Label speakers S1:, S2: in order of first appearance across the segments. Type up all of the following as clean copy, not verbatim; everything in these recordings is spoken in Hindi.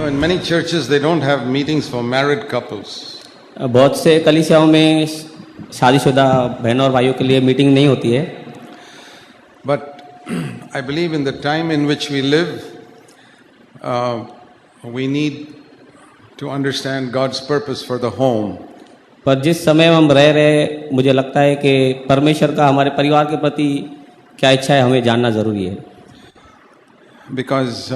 S1: No, in many churches they don't have meetings for married couples.
S2: बहुत से कलीसियाओं में शादीशुदा बहनों और भाइयों के लिए मीटिंग नहीं होती है,
S1: But I believe in the time in which we live, we need to understand God's purpose for the home.
S2: पर जिस समय हम रह रहे, मुझे लगता है कि परमेश्वर का हमारे परिवार के प्रति क्या इच्छा है हमें जानना ज़रूरी है.
S1: Because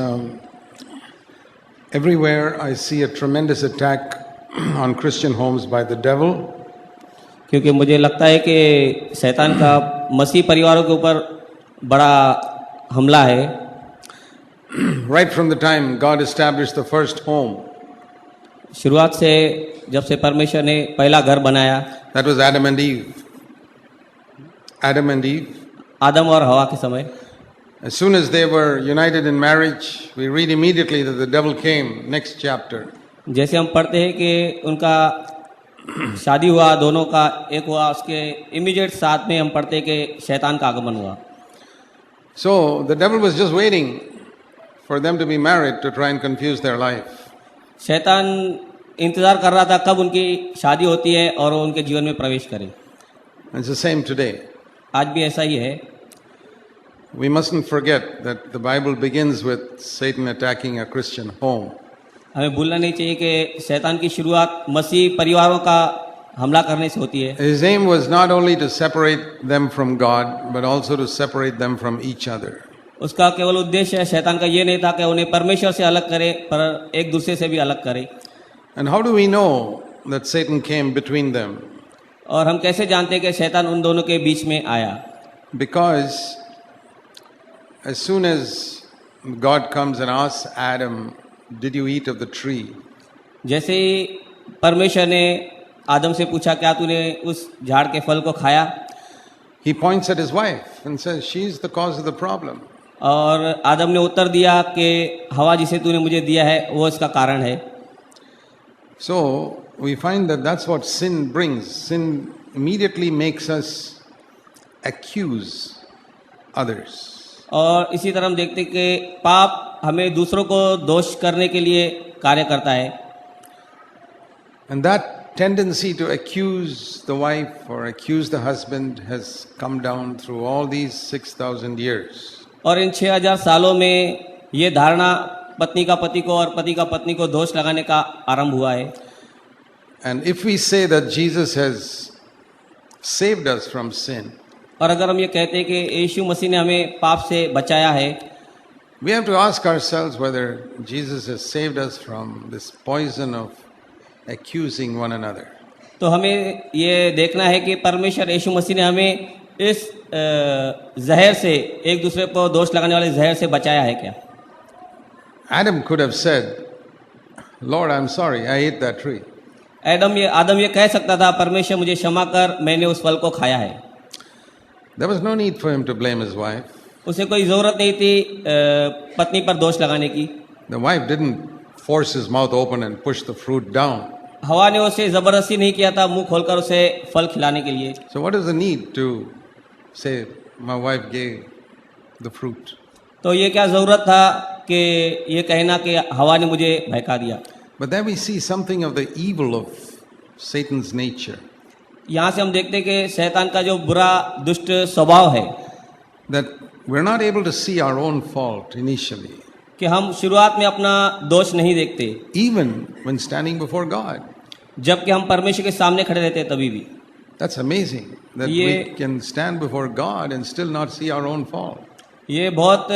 S1: everywhere I see a tremendous attack on Christian homes by the devil.
S2: क्योंकि मुझे लगता है कि शैतान का मसीह परिवारों के ऊपर बड़ा हमला है.
S1: Right from the time God established the first home,
S2: शुरुआत से जब से परमेश्वर ने पहला घर बनाया,
S1: that was Adam and Eve. Adam and Eve.
S2: आदम और हवा के समय,
S1: As soon as they were united in marriage, we read immediately that the devil came. Next chapter.
S2: जैसे हम पढ़ते हैं कि उनका शादी हुआ, दोनों का एक हुआ, उसके इमीडिएट साथ में हम पढ़ते हैं कि शैतान का आगमन हुआ.
S1: So the devil was just waiting for them to be married to try and confuse their life.
S2: शैतान इंतज़ार कर रहा था कब उनकी शादी होती है और वो उनके जीवन में प्रवेश करे.
S1: And it's the same today.
S2: आज भी ऐसा ही है.
S1: We mustn't forget that the Bible begins with Satan attacking a Christian home.
S2: हमें भूलना नहीं चाहिए कि शैतान की शुरुआत मसीह परिवारों का हमला करने से होती है.
S1: His aim was not only to separate them from God, but also to separate them from each other.
S2: उसका केवल उद्देश्य शैतान का ये नहीं था कि उन्हें परमेश्वर से अलग करे, पर एक दूसरे से भी अलग करे.
S1: And how do we know that Satan came between them?
S2: और हम कैसे जानते हैं कि शैतान उन दोनों के बीच में आया?
S1: Because as soon as God comes and asks Adam, did you eat of the tree?
S2: जैसे ही परमेश्वर ने आदम से पूछा क्या तूने उस झाड़ के फल को खाया,
S1: He points at his wife and says, she's the cause of the problem.
S2: और आदम ने उत्तर दिया कि हवा जिसे तूने मुझे दिया है वो इसका कारण है.
S1: So we find that that's what sin brings. Sin immediately makes us accuse others.
S2: और इसी तरह हम देखते हैं कि पाप हमें दूसरों को दोष करने के लिए कार्य करता है.
S1: And that tendency to accuse the wife or accuse the husband has come down through all these 6,000 years.
S2: और इन 6000 सालों में ये धारणा पत्नी का पति को और पति का पत्नी को दोष लगाने का आरंभ हुआ है.
S1: And if we say that Jesus has saved us from sin,
S2: और अगर हम ये कहते हैं कि यीशु मसीह ने हमें पाप से बचाया है,
S1: we have to ask ourselves whether Jesus has saved us from this poison of accusing one another.
S2: तो हमें ये देखना है कि परमेश्वर यीशु मसीह ने हमें इस जहर से, एक दूसरे को दोष लगाने वाले जहर से बचाया है क्या?
S1: Adam could have said, Lord, I'm sorry, I ate that tree.
S2: आदम ये कह सकता था, परमेश्वर मुझे क्षमा कर, मैंने उस फल को खाया है.
S1: There was no need for him to blame his wife.
S2: उसे कोई ज़रूरत नहीं थी पत्नी पर दोष लगाने की.
S1: The wife didn't force his mouth open and push the fruit down.
S2: हवा ने उसे ज़बरदस्ती नहीं किया था मुंह खोलकर उसे फल खिलाने के लिए.
S1: So what is the need to say, my wife gave the fruit?
S2: तो ये क्या ज़रूरत था कि ये कहना कि हवा ने मुझे बहका दिया.
S1: But then we see something of the evil of Satan's nature.
S2: यहाँ से हम देखते हैं कि शैतान का जो बुरा दुष्ट स्वभाव है,
S1: That we're not able to see our own fault initially,
S2: कि हम शुरुआत में अपना दोष नहीं देखते,
S1: even when standing before God.
S2: जबकि हम परमेश्वर के सामने खड़े रहते हैं तभी भी.
S1: That's amazing that we can stand before God and still not see our own fault.
S2: ये बहुत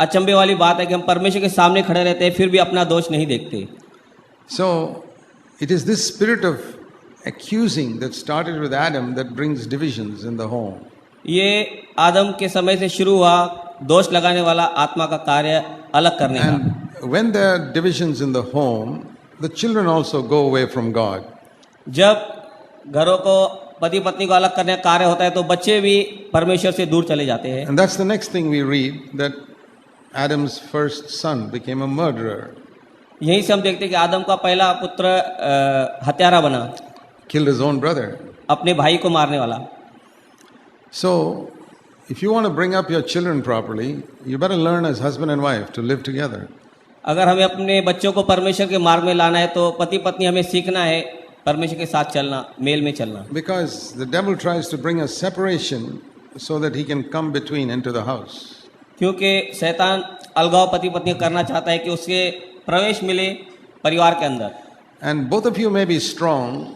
S2: अचंभे वाली बात है कि हम परमेश्वर के सामने खड़े रहते हैं फिर भी अपना दोष नहीं देखते.
S1: So it is this spirit of accusing that started with Adam that brings divisions in the home.
S2: ये आदम के समय से शुरू हुआ दोष लगाने वाला आत्मा का कार्य अलग करने का.
S1: And when there are divisions in the home, the children also go away from God.
S2: जब घरों को पति पत्नी को अलग करने का कार्य होता है तो बच्चे भी परमेश्वर से दूर चले जाते हैं.
S1: And that's the next thing we read, that Adam's first son became a murderer.
S2: यहीं से हम देखते हैं कि आदम का पहला पुत्र हत्यारा बना,
S1: Killed his own brother.
S2: अपने भाई को मारने वाला.
S1: So if you want to bring up your children properly, you better learn as husband and wife to live together.
S2: अगर हमें अपने बच्चों को परमेश्वर के मार्ग में लाना है तो पति पत्नी हमें सीखना है परमेश्वर के साथ चलना, मेल में चलना।
S1: Because the devil tries to bring a separation so that he can come between into the house.
S2: क्योंकि शैतान अलगाव पति पत्नी को करना चाहता है कि उसके प्रवेश मिले परिवार के अंदर।
S1: And both of you may be strong,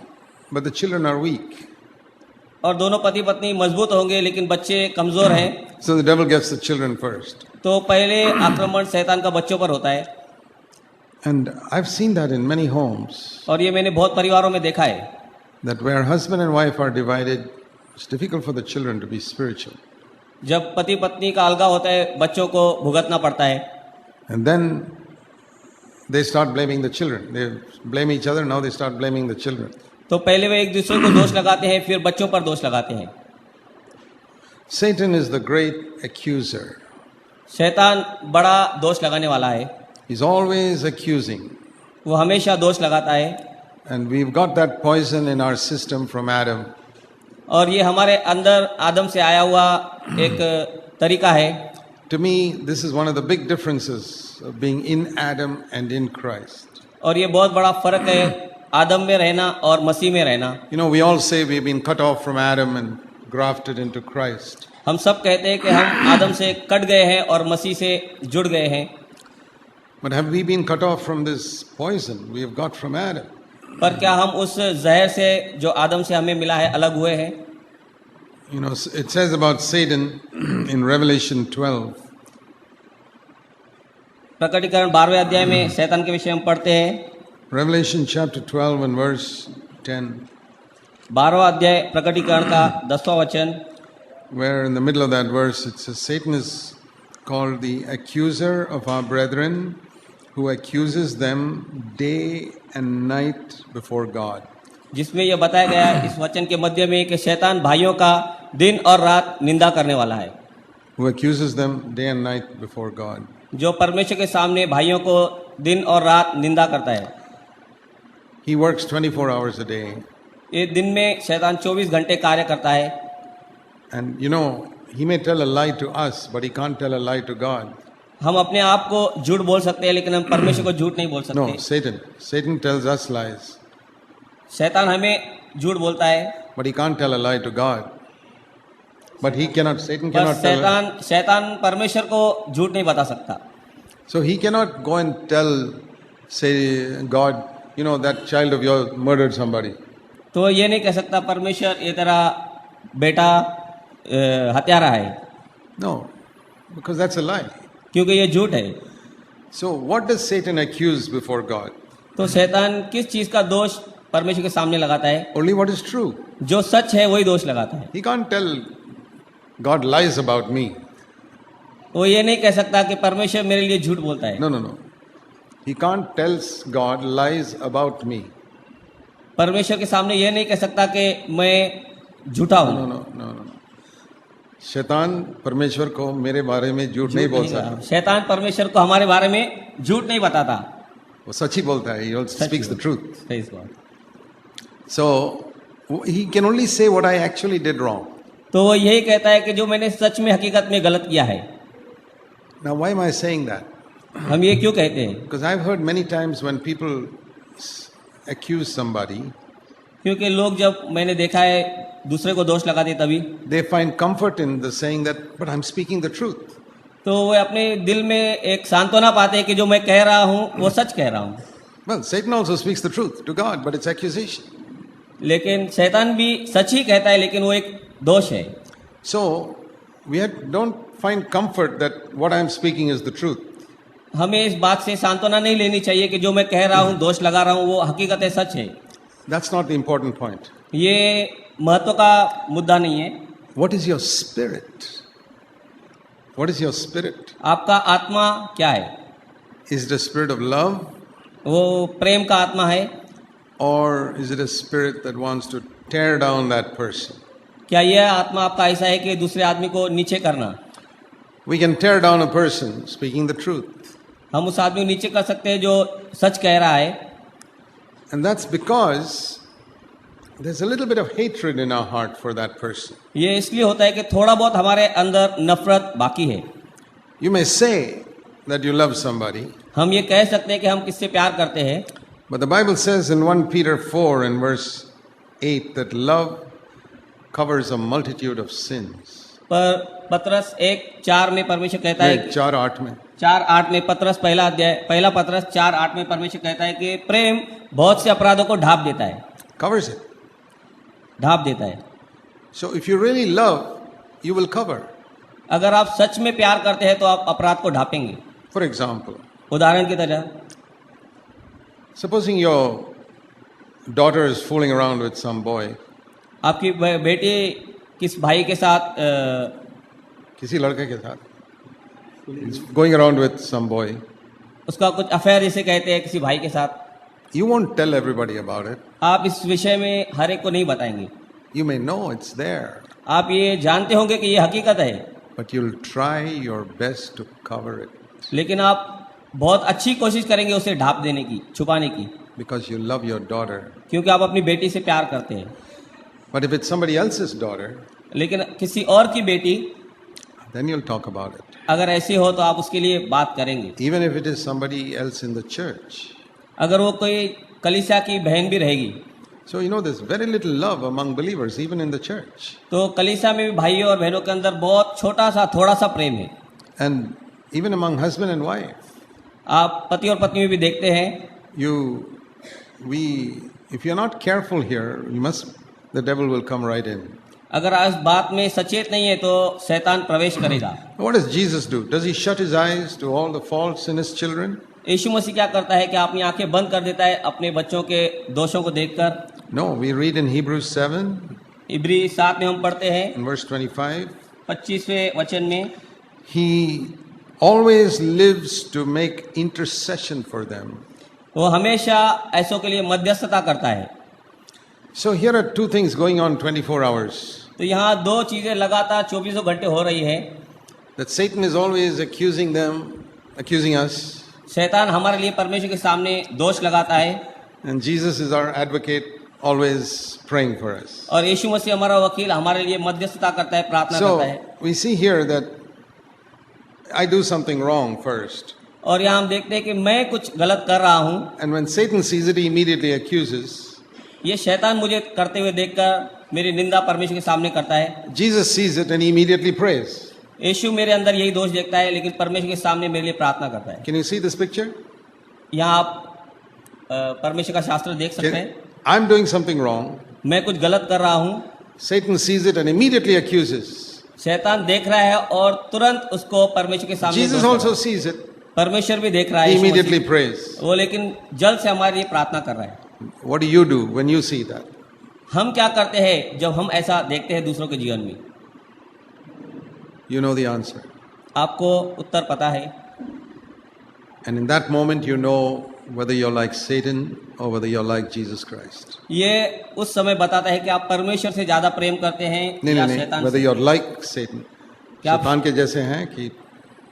S1: but the children are weak.
S2: और दोनों पति पत्नी मजबूत होंगे लेकिन बच्चे कमजोर हैं।
S1: So the devil gets the children first.
S2: तो पहले आक्रमण शैतान का बच्चों पर होता है।
S1: And I've seen that in many homes,
S2: और ये मैंने बहुत परिवारों में देखा है
S1: that where husband and wife are divided, it's difficult for the children to be spiritual.
S2: जब पति पत्नी का अलगाव होता है बच्चों को भुगतना पड़ता है।
S1: And then they start blaming the children. They blame each other, now they start blaming the children.
S2: तो पहले वे एक दूसरे को दोष लगाते हैं फिर बच्चों पर दोष लगाते हैं।
S1: Satan is the great accuser.
S2: शैतान बड़ा दोष लगाने वाला है,
S1: He's always accusing.
S2: वो हमेशा दोष लगाता है।
S1: And we've got that poison in our system from Adam.
S2: और ये हमारे अंदर आदम से आया हुआ एक तरीका है।
S1: To me, this is one of the big differences of being in Adam and in Christ.
S2: और ये बहुत बड़ा फर्क है आदम में रहना और मसीह में रहना।
S1: You know, we all say we've been cut off from Adam and grafted into Christ.
S2: हम सब कहते हैं कि हम आदम से कट गए हैं और मसीह से जुड़ गए हैं।
S1: But have we been cut off from this poison we have got from Adam?
S2: पर क्या हम उस जहर से जो आदम से हमें मिला है अलग हुए हैं?
S1: You know, it says about Satan in Revelation 12.
S2: प्रकटीकरण 12वें अध्याय में शैतान के विषय में पढ़ते हैं।
S1: Revelation chapter 12 and verse 10,
S2: 12वां अध्याय प्रकटीकरण का 10वां वचन,
S1: where in the middle of that verse it says, Satan is called the accuser of our brethren, who accuses them day and night before God.
S2: जिसमें यह बताया गया है इस वचन के मध्य में कि शैतान भाइयों का दिन और रात निंदा करने वाला है।
S1: Who accuses them day and night before God.
S2: जो परमेश्वर के सामने भाइयों को दिन और रात निंदा करता है।
S1: He works 24 hours a day.
S2: ये दिन में शैतान 24 घंटे कार्य करता है।
S1: And you know, he may tell a lie to us, but he can't tell a lie to God.
S2: हम अपने आप को झूठ बोल सकते हैं लेकिन हम परमेश्वर को झूठ नहीं बोल
S1: No,
S2: सकते।
S1: Satan tells us lies,
S2: शैतान हमें झूठ बोलता है
S1: but he can't tell a lie to God. But Satan
S2: पर
S1: cannot tell.
S2: शैतान परमेश्वर को झूठ नहीं बता सकता।
S1: So he cannot go and say, God, you know, that child of yours murdered somebody.
S2: तो ये नहीं कह सकता परमेश्वर ये तेरा बेटा हत्यारा है,
S1: No, because that's a lie.
S2: क्योंकि ये झूठ है।
S1: So what does Satan accuse before God?
S2: तो शैतान किस चीज का दोष परमेश्वर के सामने लगाता है?
S1: Only what is true.
S2: जो सच है वही दोष लगाता है।
S1: He can't tell God lies about me.
S2: वो ये नहीं कह सकता कि परमेश्वर मेरे लिए झूठ बोलता है।
S1: No. He can't tell God lies about me.
S2: परमेश्वर के सामने ये नहीं कह सकता कि मैं झूठा हूँ।
S1: No. शैतान परमेश्वर को मेरे बारे में झूठ नहीं बोल सकता।
S2: शैतान परमेश्वर को हमारे बारे में झूठ नहीं बताता,
S1: वो सच ही बोलता है। He also speaks the truth.
S2: Praise God.
S1: So he can only say what I actually did wrong.
S2: तो वो यही कहता है कि जो मैंने सच में हकीकत में गलत किया है।
S1: Now why am I saying that?
S2: हम ये क्यों कहते हैं?
S1: Because I've heard many times when people accuse somebody,
S2: क्योंकि लोग जब मैंने देखा है दूसरे को दोष लगाते तभी
S1: they find comfort in the saying that, but I'm speaking the truth.
S2: तो वो अपने दिल में एक सांत्वना पाते हैं कि जो मैं कह रहा हूँ वो सच कह रहा हूँ।
S1: Well, Satan also speaks the truth to God, but it's accusation.
S2: लेकिन शैतान भी सच ही कहता है लेकिन वो एक दोष है।
S1: So we don't find comfort that what I'm speaking is the truth.
S2: हमें इस बात से सांत्वना नहीं लेनी चाहिए कि जो मैं कह रहा हूँ दोष लगा रहा हूँ वो हकीकत है, सच है।
S1: That's not the important point.
S2: ये महत्व का मुद्दा नहीं है।
S1: What is your spirit? What is your spirit?
S2: आपका आत्मा क्या है?
S1: Is it a spirit of love?
S2: वो प्रेम का आत्मा है
S1: Or is it a spirit that wants to tear down that person?
S2: क्या यह आत्मा आपका ऐसा है कि दूसरे आदमी को नीचे करना?
S1: We can tear down a person speaking the truth.
S2: हम उस आदमी को नीचे कर सकते हैं जो सच कह रहा है।
S1: And that's because there's a little bit of hatred in our heart for that person.
S2: ये इसलिए होता है कि थोड़ा बहुत हमारे अंदर नफरत बाकी है।
S1: You may say that you love somebody,
S2: हम ये कह सकते हैं कि हम किससे प्यार करते हैं,
S1: But the Bible says in 1 Peter 4 and verse 8 that love covers a multitude of sins.
S2: पर पतरस 1:4 में परमेश्वर कहता है कि
S1: 4:8 में
S2: 4:8 में पतरस पहला पतरस 4:8 में परमेश्वर कहता है कि प्रेम बहुत से अपराधों को ढांप देता है,
S1: covers it.
S2: ढांप देता है।
S1: So if you really love, you will cover.
S2: अगर आप सच में प्यार करते हैं तो आप अपराध को ढांपेंगे।
S1: For example,
S2: उदाहरण की तरह,
S1: supposing your daughter is fooling around with some boy,
S2: आपकी बेटी किस भाई के साथ
S1: किसी लड़के के साथ, is going around with some boy,
S2: उसका कुछ अफेयर जिसे कहते हैं किसी भाई के साथ,
S1: you won't tell everybody about it.
S2: आप इस विषय में हर एक को नहीं बताएंगे।
S1: You may know it's there,
S2: आप ये जानते होंगे कि ये हकीकत है,
S1: but you'll try your best to cover it
S2: लेकिन आप बहुत अच्छी कोशिश करेंगे उसे ढांप देने की, छुपाने की,
S1: because you love your daughter.
S2: क्योंकि आप अपनी बेटी से प्यार करते हैं।
S1: But if it's somebody else's daughter,
S2: लेकिन किसी और की बेटी
S1: then you'll talk about it.
S2: अगर ऐसी हो तो आप उसके लिए बात करेंगे,
S1: Even if it is somebody else in the church.
S2: अगर वो कोई कलीसिया की बहन भी रहेगी।
S1: So you know there's very little love among believers even in the church.
S2: तो कलीसिया में भी भाइयों और बहनों के अंदर बहुत छोटा सा थोड़ा सा प्रेम है।
S1: And even among husband and wife.
S2: आप पति और पत्नी में भी देखते हैं।
S1: If you're not careful here, the devil will come right in.
S2: अगर आज बात में सचेत नहीं है तो शैतान प्रवेश करेगा।
S1: What does Jesus do? Does he shut his eyes to all the faults in his children?
S2: यीशु मसीह क्या करता है कि अपनी आंखें बंद कर देता है अपने बच्चों के दोषों को देखकर?
S1: No, we read in Hebrews 7
S2: इब्री 7 में हम पढ़ते हैं
S1: in verse 25.
S2: 25वें वचन में,
S1: He always lives to make intercession for them.
S2: वो हमेशा ऐसों के लिए मध्यस्थता करता है।
S1: So here are two things going on 24 hours.
S2: तो यहाँ दो चीजें लगातार 24 घंटे हो रही है।
S1: That Satan is always accusing us.
S2: शैतान हमारे लिए परमेश्वर के सामने दोष लगाता है,
S1: And Jesus is our advocate, always praying for us.
S2: और यीशु मसीह हमारा वकील हमारे लिए मध्यस्थता करता है, प्रार्थना
S1: So
S2: करता है।
S1: we see here that I do something wrong first.
S2: और यहाँ हम देखते हैं कि मैं कुछ गलत कर रहा हूँ।
S1: And when Satan sees it, he immediately accuses.
S2: ये शैतान मुझे करते हुए देखकर मेरी निंदा परमेश्वर के सामने करता है।
S1: Jesus sees it and he immediately prays.
S2: यीशु मेरे अंदर यही दोष देखता है, लेकिन परमेश्वर के सामने मेरे लिए प्रार्थना करता है।
S1: Can you see this picture?
S2: यहाँ आप परमेश्वर का शास्त्र देख सकते हैं।
S1: I'm doing something wrong.
S2: मैं कुछ गलत कर रहा हूँ।
S1: Satan sees it and immediately accuses.
S2: शैतान देख रहा है और तुरंत उसको परमेश्वर के सामने
S1: Jesus
S2: दोष
S1: also
S2: लगाता है।
S1: sees it.
S2: परमेश्वर भी देख रहा है,
S1: He
S2: Yeshu
S1: immediately
S2: Masih.
S1: prays.
S2: वो लेकिन जल्द से हमारे लिए प्रार्थना कर रहा है।
S1: What do you do when you see that?
S2: हम क्या करते हैं जब हम ऐसा देखते हैं दूसरों के जीवन में?
S1: You know the answer.
S2: आपको उत्तर पता है।
S1: And in that moment, you know whether you're like Satan or whether you're like Jesus Christ.
S2: ये उस समय बताता है कि आप परमेश्वर से ज्यादा प्रेम करते हैं या
S1: नहीं,
S2: शैतान
S1: whether
S2: से।
S1: you're like Satan.
S2: क्या आप-
S1: शैतान के जैसे हैं कि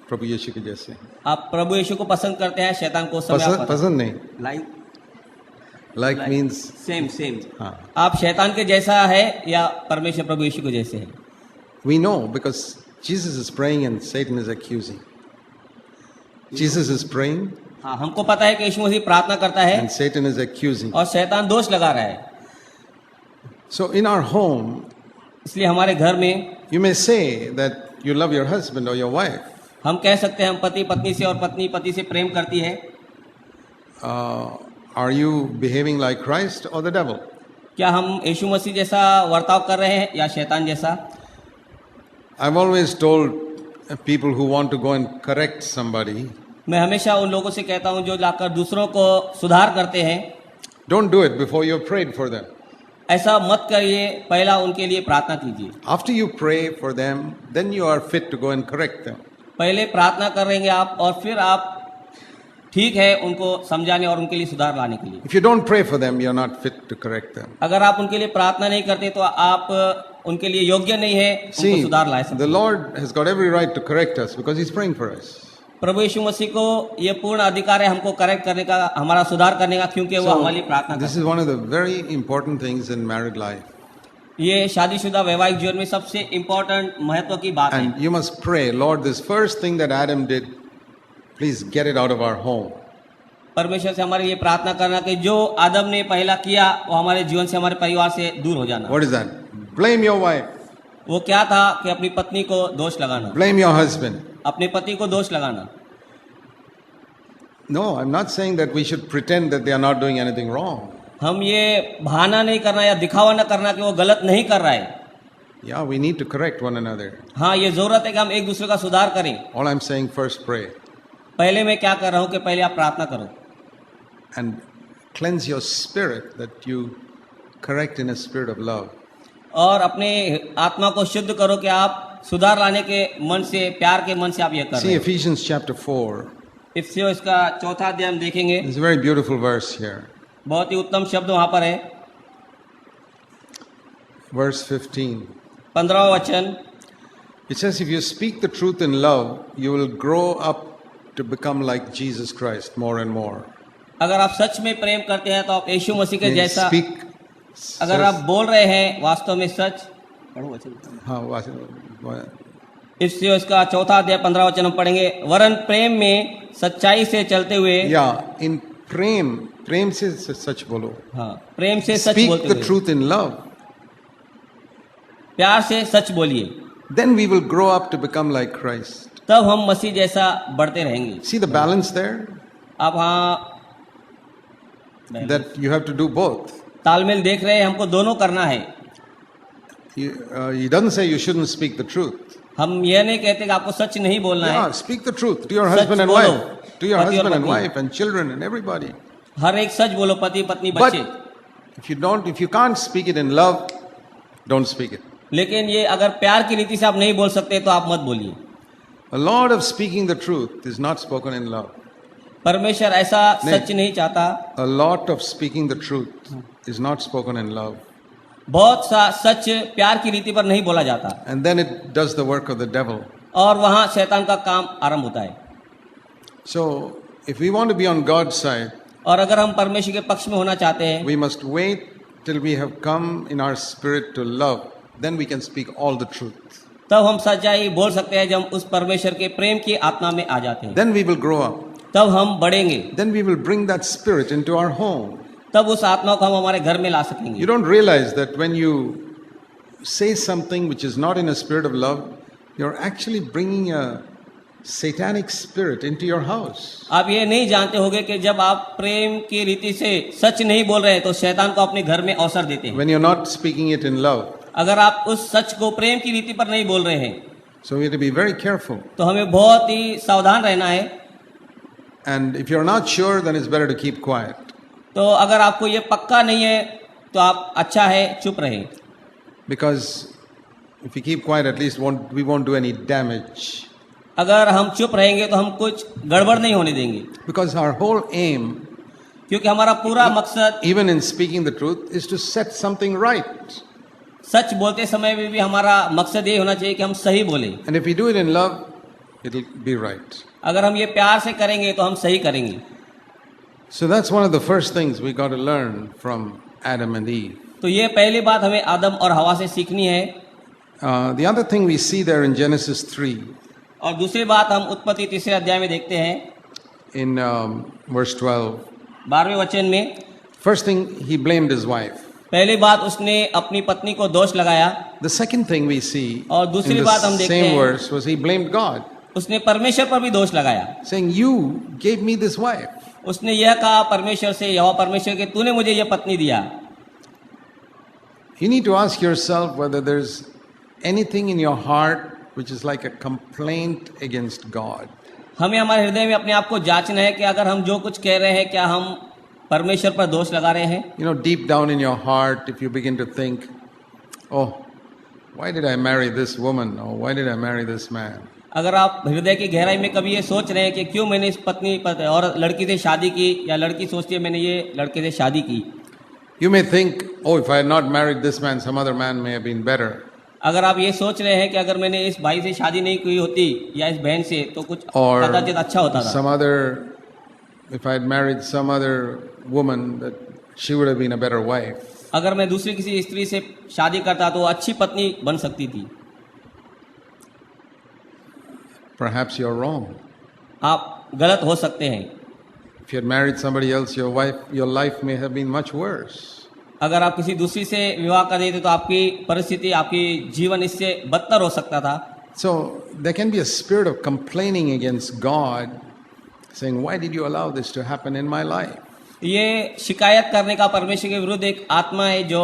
S1: प्रभु यीशु के जैसे हैं?
S2: आप प्रभु यीशु को पसंद करते हैं, शैतान को उस समय
S1: पसंद नहीं.
S2: लाइक
S1: Like means
S2: सेम
S1: हाँ.
S2: आप शैतान के जैसा है या परमेश्वर प्रभु यीशु के जैसे हैं?
S1: We know because Jesus is praying and Satan is accusing. Jesus is praying
S2: हाँ, हमको पता है कि यीशु मसीह प्रार्थना करता है
S1: and Satan is accusing.
S2: और शैतान दोष लगा रहा है।
S1: So in our home,
S2: इसलिए हमारे घर में
S1: you may say that you love your husband or your wife.
S2: हम कह सकते हैं हम पति पत्नी से और पत्नी पति से प्रेम करती है।
S1: Are you behaving like Christ or the devil?
S2: क्या हम यीशु मसीह जैसा वर्ताव कर रहे हैं या शैतान जैसा?
S1: I've always told people who want to go and correct somebody,
S2: मैं हमेशा उन लोगों से कहता हूं जो जाकर दूसरों को सुधार करते हैं,
S1: don't do it before you've prayed for them.
S2: ऐसा मत करिए, पहला उनके लिए प्रार्थना कीजिए।
S1: After you pray for them, then you are fit to go and correct them.
S2: पहले प्रार्थना करेंगे आप और फिर आप ठीक है उनको समझाने और उनके लिए सुधार लाने के लिए।
S1: If you don't pray for them, you're not fit to correct them.
S2: अगर आप उनके लिए प्रार्थना नहीं करते तो आप उनके लिए योग्य नहीं है उनको
S1: See,
S2: सुधार ला सकते।
S1: the Lord has got every right to correct us because He's praying for us.
S2: प्रभु यीशु मसीह को ये पूर्ण अधिकार है हमको करेक्ट करने का, हमारा सुधार करने का, क्योंकि वो हमारे लिए प्रार्थना
S1: This
S2: करते
S1: is one of the very important things in married life.
S2: हैं। ये शादीशुदा वैवाहिक जीवन में सबसे इम्पोर्टेंट महत्व की बात है।
S1: And you must pray, Lord, this first thing that Adam did, please get it out of our home.
S2: परमेश्वर से हमारी ये प्रार्थना करना कि जो आदम ने पहला किया वो हमारे जीवन से, हमारे परिवार से दूर हो जाना।
S1: What is that? Blame your wife.
S2: वो क्या था कि अपनी पत्नी को दोष लगाना,
S1: Blame your husband.
S2: अपने पति को दोष लगाना।
S1: No, I'm not saying that we should pretend that they are not doing anything wrong.
S2: हम ये बहाना नहीं करना या दिखावा न करना कि वो गलत नहीं कर रहा है।
S1: Yeah, we need to correct one another.
S2: हाँ, ये जरूरत है कि हम एक दूसरे का सुधार करें।
S1: All I'm saying, first pray
S2: पहले मैं क्या कर रहा हूँ कि पहले आप प्रार्थना करो
S1: and cleanse your spirit, that you correct in a spirit of love.
S2: और अपने आत्मा को शुद्ध करो कि आप सुधार लाने के मन से, प्यार के मन से आप ये कर रहे
S1: See
S2: हैं।
S1: Ephesians chapter 4.
S2: इफिसियों इसका 4था अध्याय हम देखेंगे।
S1: There's a very beautiful verse here.
S2: बहुत ही उत्तम शब्द वहाँ पर है।
S1: Verse 15.
S2: 15वां वचन,
S1: It says, if you speak the truth in love, you will grow up to become like Jesus Christ more and more.
S2: अगर आप सच में प्रेम करते हैं तो आप यीशु मसीह के
S1: They
S2: जैसा,
S1: speak.
S2: अगर आप बोल रहे हैं वास्तव में सच, पढ़ो वचन।
S1: हाँ,
S2: इफिसियों इसका 4था अध्याय 15वां वचन हम पढ़ेंगे। वरन प्रेम में सच्चाई से चलते हुए,
S1: yeah, in प्रेम से सच बोलो.
S2: हाँ, प्रेम से सच
S1: Speak
S2: बोलते
S1: the
S2: हुए,
S1: truth in love.
S2: प्यार से सच बोलिए,
S1: Then we will grow up to become like Christ.
S2: तब हम मसीह जैसा बढ़ते रहेंगे।
S1: See the balance there?
S2: आप हाँ
S1: That you have to do both.
S2: तालमेल देख रहे हैं, हमको दोनों करना है।
S1: He doesn't say you shouldn't speak the truth.
S2: हम यह नहीं कहते कि आपको सच नहीं बोलना
S1: Yeah,
S2: है।
S1: speak the truth to your
S2: such
S1: husband and
S2: बोलो,
S1: wife, to your
S2: पति और
S1: husband and
S2: पत्नी।
S1: wife and children and everybody.
S2: हर एक सच बोलो, पति पत्नी
S1: But
S2: बच्चे।
S1: if you can't speak it in love, don't speak it.
S2: लेकिन ये अगर प्यार की रीति से आप नहीं बोल सकते तो आप मत बोलिए।
S1: A lot of speaking the truth is not spoken in love.
S2: परमेश्वर ऐसा
S1: नहीं।
S2: सच नहीं चाहता।
S1: A lot of speaking the truth is not spoken in love.
S2: बहुत सा सच प्यार की रीति पर नहीं बोला जाता,
S1: And then it does the work of the devil.
S2: और वहाँ शैतान का काम आरंभ होता है।
S1: So, if we want to be on God's side,
S2: और अगर हम परमेश्वर के पक्ष में होना चाहते हैं
S1: we must wait till we have come in our spirit to love. Then we can speak all the truth.
S2: तब हम सच्चाई बोल सकते हैं, जब हम उस परमेश्वर के प्रेम की आत्मा में आ जाते हैं।
S1: Then we will grow up.
S2: तब हम बढ़ेंगे,
S1: Then we will bring that spirit into our home.
S2: तब उस आत्मा को हम हमारे घर में ला
S1: You
S2: सकेंगे।
S1: don't realize that when you say something which is not in a spirit of love, you're actually bringing a satanic spirit into your house.
S2: आप ये नहीं जानते होंगे कि जब आप प्रेम की रीति से सच नहीं बोल रहे हैं तो शैतान को अपने घर में अवसर देते हैं।
S1: When you're not speaking it in love.
S2: अगर आप उस सच को प्रेम की रीति पर नहीं बोल रहे हैं
S1: So we have to be very careful.
S2: तो हमें बहुत ही सावधान रहना है।
S1: And if you're not sure, then it's better to keep quiet.
S2: तो अगर आपको ये पक्का नहीं है तो आप अच्छा है चुप रहे,
S1: Because if we keep quiet, at least we won't do any damage.
S2: अगर हम चुप रहेंगे तो हम कुछ गड़बड़ नहीं होने देंगे,
S1: Because our whole aim,
S2: क्योंकि हमारा पूरा मकसद
S1: even in speaking the truth, is to set something right.
S2: सच बोलते समय में भी हमारा मकसद ये होना चाहिए कि हम सही बोलें।
S1: And if we do it in love, it'll be right.
S2: अगर हम ये प्यार से करेंगे तो हम सही करेंगे।
S1: So that's one of the first things we got to learn from Adam and Eve.
S2: तो ये पहली बात हमें आदम और हवा से सीखनी है।
S1: The other thing we see there in Genesis 3,
S2: और दूसरी बात हम उत्पत्ति 3 अध्याय में देखते हैं,
S1: in verse 12.
S2: 12वें वचन में।
S1: First thing, he blamed his wife.
S2: पहली बात उसने अपनी पत्नी को दोष लगाया,
S1: The second thing we see
S2: और
S1: in
S2: दूसरी बात हम
S1: the
S2: देखते
S1: same
S2: हैं,
S1: verse was he blamed God,
S2: उसने परमेश्वर पर भी दोष लगाया।
S1: saying, "You gave me this wife."
S2: उसने यह कहा परमेश्वर से, यहोवा परमेश्वर के, तूने मुझे यह पत्नी दिया।
S1: You need to ask yourself whether there's anything in your heart which is like a complaint against God.
S2: हमें हमारे हृदय में अपने आप को जांचना है कि अगर हम जो कुछ कह रहे हैं क्या हम परमेश्वर पर दोष लगा रहे हैं।
S1: You know, deep down in your heart, if you begin to think, "Oh, why did I marry this woman? Or why did I marry this man?"
S2: अगर आप हृदय की गहराई में कभी ये सोच रहे हैं कि क्यों मैंने इस पत्नी और लड़की से शादी की, या लड़की सोचती है मैंने ये लड़के से शादी की।
S1: You may think, "Oh, if I had not married this man, some other man may have been better."
S2: अगर आप ये सोच रहे हैं कि अगर मैंने इस भाई से शादी नहीं की होती या इस बहन से तो कुछ
S1: Or
S2: कदाचित अच्छा होता था।
S1: some other, if I had married some other woman, that she would have been a better wife.
S2: अगर मैं दूसरी किसी स्त्री से शादी करता तो अच्छी पत्नी बन सकती थी।
S1: Perhaps you're wrong.
S2: आप गलत हो सकते हैं।
S1: If you had married somebody else, your life may have been much worse.
S2: अगर आप किसी दूसरी से विवाह कर देते तो आपकी परिस्थिति, आपकी जीवन इससे बदतर हो सकता था।
S1: So there can be a spirit of complaining against God, saying, "Why did you allow this to happen in my life?"
S2: ये शिकायत करने का परमेश्वर के विरुद्ध एक आत्मा है जो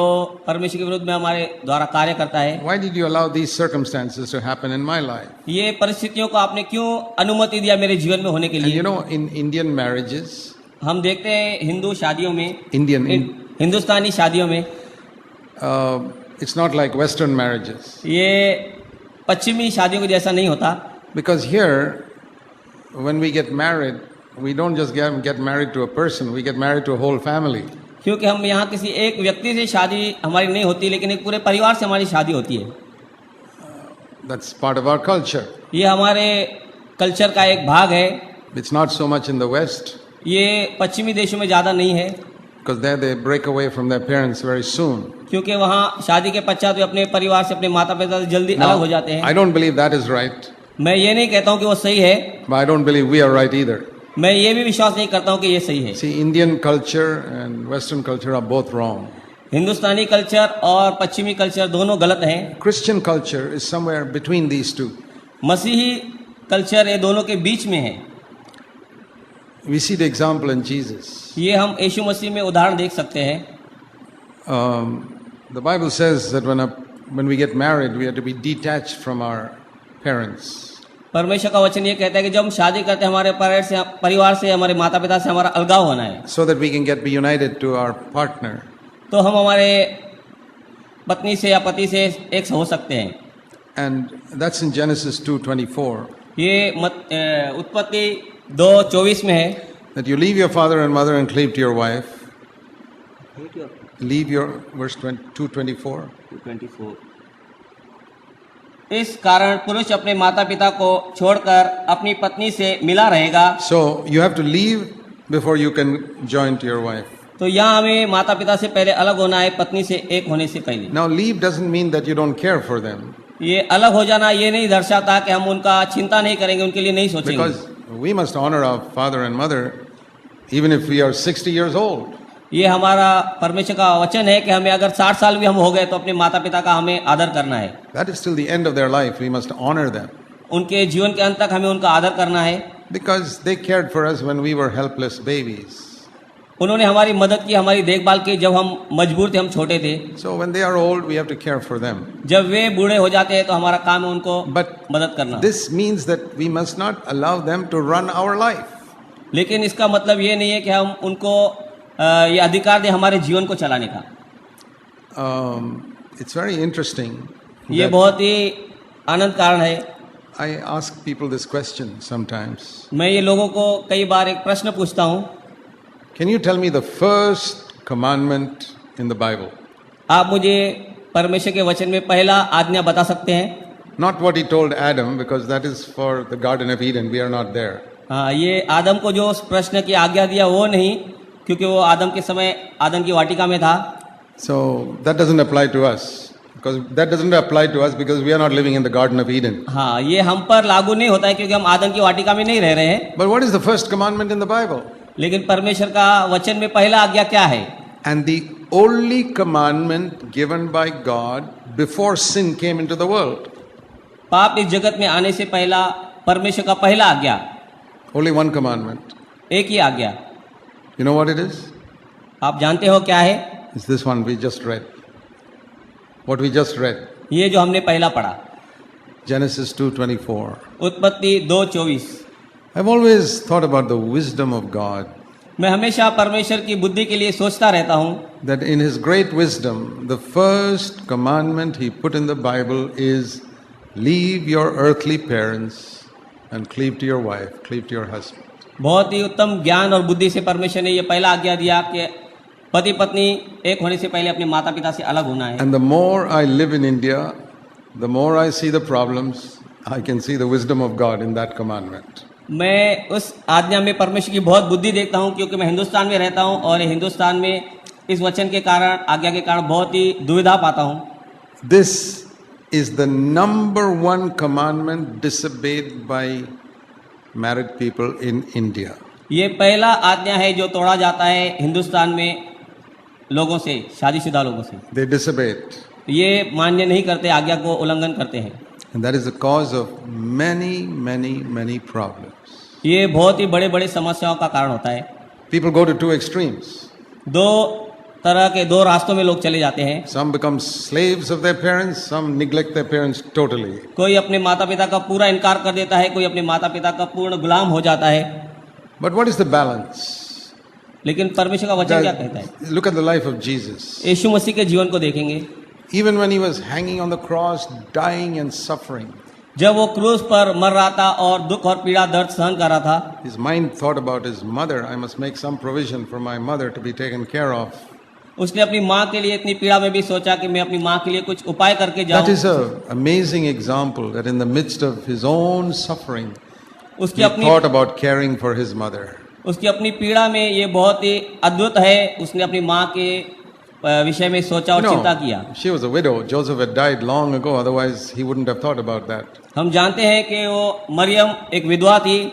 S2: परमेश्वर के विरुद्ध में हमारे द्वारा कार्य करता है।
S1: Why did you allow these circumstances to happen in my life?
S2: ये परिस्थितियों को आपने क्यों अनुमति दिया मेरे जीवन में होने के
S1: And
S2: लिए?
S1: you know, in Indian marriages,
S2: हम देखते हैं हिंदू शादियों में,
S1: Indian,
S2: हिंदुस्तानी शादियों में,
S1: it's not like Western marriages.
S2: ये पश्चिमी शादियों के जैसा नहीं होता।
S1: Because here, when we get married, we don't just get married to a person, we get married to a whole family.
S2: क्योंकि हम यहाँ किसी एक व्यक्ति से शादी हमारी नहीं होती, लेकिन एक पूरे परिवार से हमारी शादी होती है।
S1: That's part of our culture.
S2: ये हमारे कल्चर का एक भाग है।
S1: It's not so much in the West,
S2: ये पश्चिमी देशों में ज़्यादा नहीं है,
S1: because there they break away from their parents very soon.
S2: क्योंकि वहाँ शादी के पश्चात वे अपने परिवार से, अपने माता पिता से जल्दी अलग हो जाते हैं।
S1: I don't believe that is right,
S2: मैं ये नहीं कहता हूँ कि वो सही है,
S1: but I don't believe we are right either.
S2: मैं ये भी विश्वास नहीं करता हूँ कि ये सही है।
S1: See, Indian culture and Western culture are both wrong.
S2: Hindustani culture और पश्चिमी कल्चर दोनों गलत हैं।
S1: Christian culture is somewhere between these two.
S2: मसीही कल्चर ये दोनों के बीच में है।
S1: We see the example in Jesus.
S2: ये हम यीशु मसीह में उदाहरण देख सकते हैं।
S1: The Bible says that when we get married, we have to be detached from our parents.
S2: परमेश्वर का वचन ये कहता है कि जब हम शादी करते हैं हमारे परिवार से, हमारे माता पिता से हमारा अलगाव होना है,
S1: So that we can get united to our partner.
S2: तो हम हमारे पत्नी से या पति से एक हो सकते हैं।
S1: And that's in Genesis 2:24.
S2: ये उत्पत्ति 2:24 में है।
S1: That you leave your father and mother and cleave to your wife. Leave your, verse 2:24.
S2: इस कारण पुरुष अपने माता पिता को छोड़कर अपनी पत्नी से मिला रहेगा।
S1: So you have to leave before you can join to your wife.
S2: तो यहाँ हमें माता पिता से पहले अलग होना है, पत्नी से एक होने से पहले।
S1: Now leave doesn't mean that you don't care for them.
S2: ये अलग हो जाना ये नहीं दर्शाता कि हम उनका चिंता नहीं करेंगे, उनके लिए नहीं सोचेंगे।
S1: Because we must honor our father and mother even if we are 60 years old.
S2: ये हमारा परमेश्वर का वचन है कि हमें अगर 60 साल भी हम हो गए तो अपने माता पिता का हमें आदर करना है।
S1: That is till the end of their life. We must honor them.
S2: उनके जीवन के अंत तक हमें उनका आदर करना है।
S1: Because they cared for us when we were helpless babies.
S2: उन्होंने हमारी मदद की, हमारी देखभाल की जब हम मजबूर थे, हम छोटे थे।
S1: So when they are old, we have to care for them.
S2: जब वे बूढ़े हो जाते हैं तो हमारा काम है उनको मदद करना।
S1: This means that we must not allow them to run our life.
S2: लेकिन इसका मतलब ये नहीं है कि हम उनको ये अधिकार दें हमारे जीवन को चलाने का।
S1: It's very interesting.
S2: ये बहुत ही आनंद कारण है।
S1: I ask people this question sometimes.
S2: मैं ये लोगों को कई बार एक प्रश्न पूछता हूँ,
S1: Can you tell me the first commandment in the Bible?
S2: आप मुझे परमेश्वर के वचन में पहला आज्ञा बता सकते हैं?
S1: Not what he told Adam, because that is for the Garden of Eden. We are not there.
S2: हाँ, ये आदम को जो उस प्रश्न की आज्ञा दिया वो नहीं, क्योंकि वो आदम के समय आदम की वाटिका में था।
S1: So that doesn't apply to us. Because we are not living in the Garden of Eden.
S2: हाँ, ये हम पर लागू नहीं होता है क्योंकि हम आदम की वाटिका में नहीं रह रहे हैं।
S1: But what is the first commandment in the Bible?
S2: लेकिन परमेश्वर का वचन में पहला आज्ञा क्या है?
S1: And the only commandment given by God before sin came into the world.
S2: पाप इस जगत में आने से पहला परमेश्वर का पहला आज्ञा,
S1: Only one commandment.
S2: एक ही आज्ञा।
S1: You know what it is?
S2: आप जानते हो क्या है?
S1: It's this one we just read. What we just read.
S2: ये जो हमने पहला पढ़ा,
S1: Genesis 2:24.
S2: उत्पत्ति 2:24।
S1: I've always thought about the wisdom of God.
S2: मैं हमेशा परमेश्वर की बुद्धि के लिए सोचता रहता हूँ
S1: That in His great wisdom, the first commandment He put in the Bible is leave your earthly parents and cleave to your wife, cleave to your husband.
S2: बहुत ही उत्तम ज्ञान और बुद्धि से परमेश्वर ने ये पहला आज्ञा दिया कि पति पत्नी एक होने से पहले अपने माता पिता से अलग होना है।
S1: And the more I live in India, the more I see the problems, I can see the wisdom of God in that commandment.
S2: मैं उस आज्ञा में परमेश्वर की बहुत बुद्धि देखता हूँ क्योंकि मैं हिंदुस्तान में रहता हूँ और हिंदुस्तान में इस वचन के कारण, आज्ञा के कारण बहुत ही दुविधा पाता हूँ।
S1: This is the number one commandment disobeyed by married people in India.
S2: ये पहला आज्ञा है जो तोड़ा जाता है हिंदुस्तान में लोगों से, शादीशुदा लोगों से।
S1: They disobey it.
S2: ये मान्य नहीं करते, आज्ञा को उल्लंघन करते हैं।
S1: And that is the cause of many, many, many problems.
S2: ये बहुत ही बड़े बड़े समस्याओं का कारण होता है।
S1: People go to two extremes.
S2: दो तरह के, दो रास्तों में लोग चले जाते हैं।
S1: Some become slaves of their parents, some neglect their parents totally.
S2: कोई अपने माता पिता का पूरा इनकार कर देता है, कोई अपने माता पिता का पूर्ण गुलाम हो जाता है।
S1: But what is the balance?
S2: लेकिन परमेश्वर का वचन क्या कहता है?
S1: Look at the life of Jesus.
S2: यीशु मसीह के जीवन को देखेंगे।
S1: Even when he was hanging on the cross, dying and suffering,
S2: जब वो क्रूस पर मर रहा था और दुख और पीड़ा दर्द सहन कर रहा था,
S1: his mind thought about his mother. I must make some provision for my mother to be taken care of.
S2: उसने अपनी माँ के लिए इतनी पीड़ा में भी सोचा कि मैं अपनी माँ के लिए कुछ उपाय करके
S1: That
S2: जाऊं।
S1: is an amazing example that in the midst of his own suffering,
S2: उसकी
S1: he
S2: अपनी
S1: thought about caring for his mother.
S2: उसकी अपनी पीड़ा में ये बहुत ही अद्भुत है। उसने अपनी माँ के विषय में सोचा और चिंता किया।
S1: She was a widow. Joseph had died long ago, otherwise he wouldn't have thought about that.
S2: हम जानते हैं कि वो मरियम एक विधवा थी,